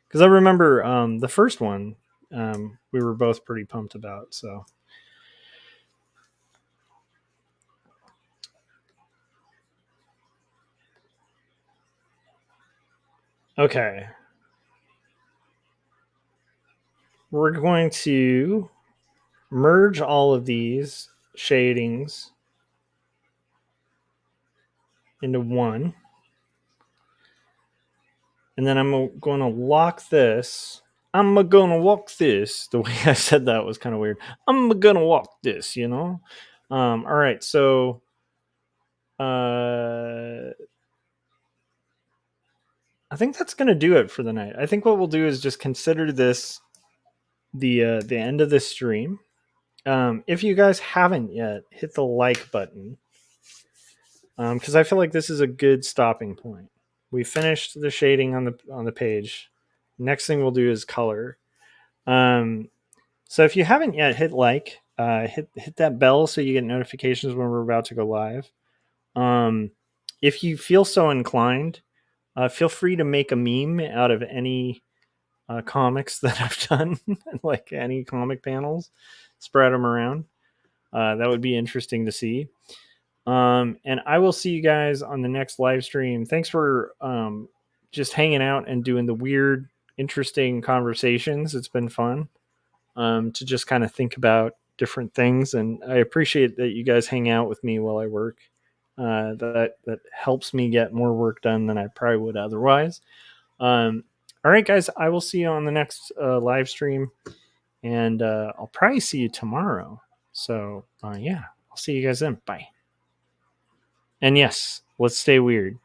Speaker 2: Because I remember the first one we were both pretty pumped about. So okay, we're going to merge all of these shadings into one, and then I'm going to lock this. I'm gonna walk this. The way I said that was kind of weird. I'm gonna walk this, you know. All right, so I think that's gonna do it for the night. I think what we'll do is just consider this the end of this stream. If you guys haven't yet, hit the like button because I feel like this is a good stopping point. We finished the shading on the page. Next thing we'll do is color. So if you haven't yet, hit like, hit that bell so you get notifications when we're about to go live. If you feel so inclined, feel free to make a meme out of any comics that I've done, like any comic panels, spread them around. That would be interesting to see. And I will see you guys on the next live stream. Thanks for just hanging out and doing the weird, interesting conversations. It's been fun to just kind of think about different things. And I appreciate that you guys hang out with me while I work. That helps me get more work done than I probably would otherwise. All right, guys, I will see you on the next live stream. And I'll probably see you tomorrow. So, yeah, I'll see you guys then. Bye. And yes, let's stay weird.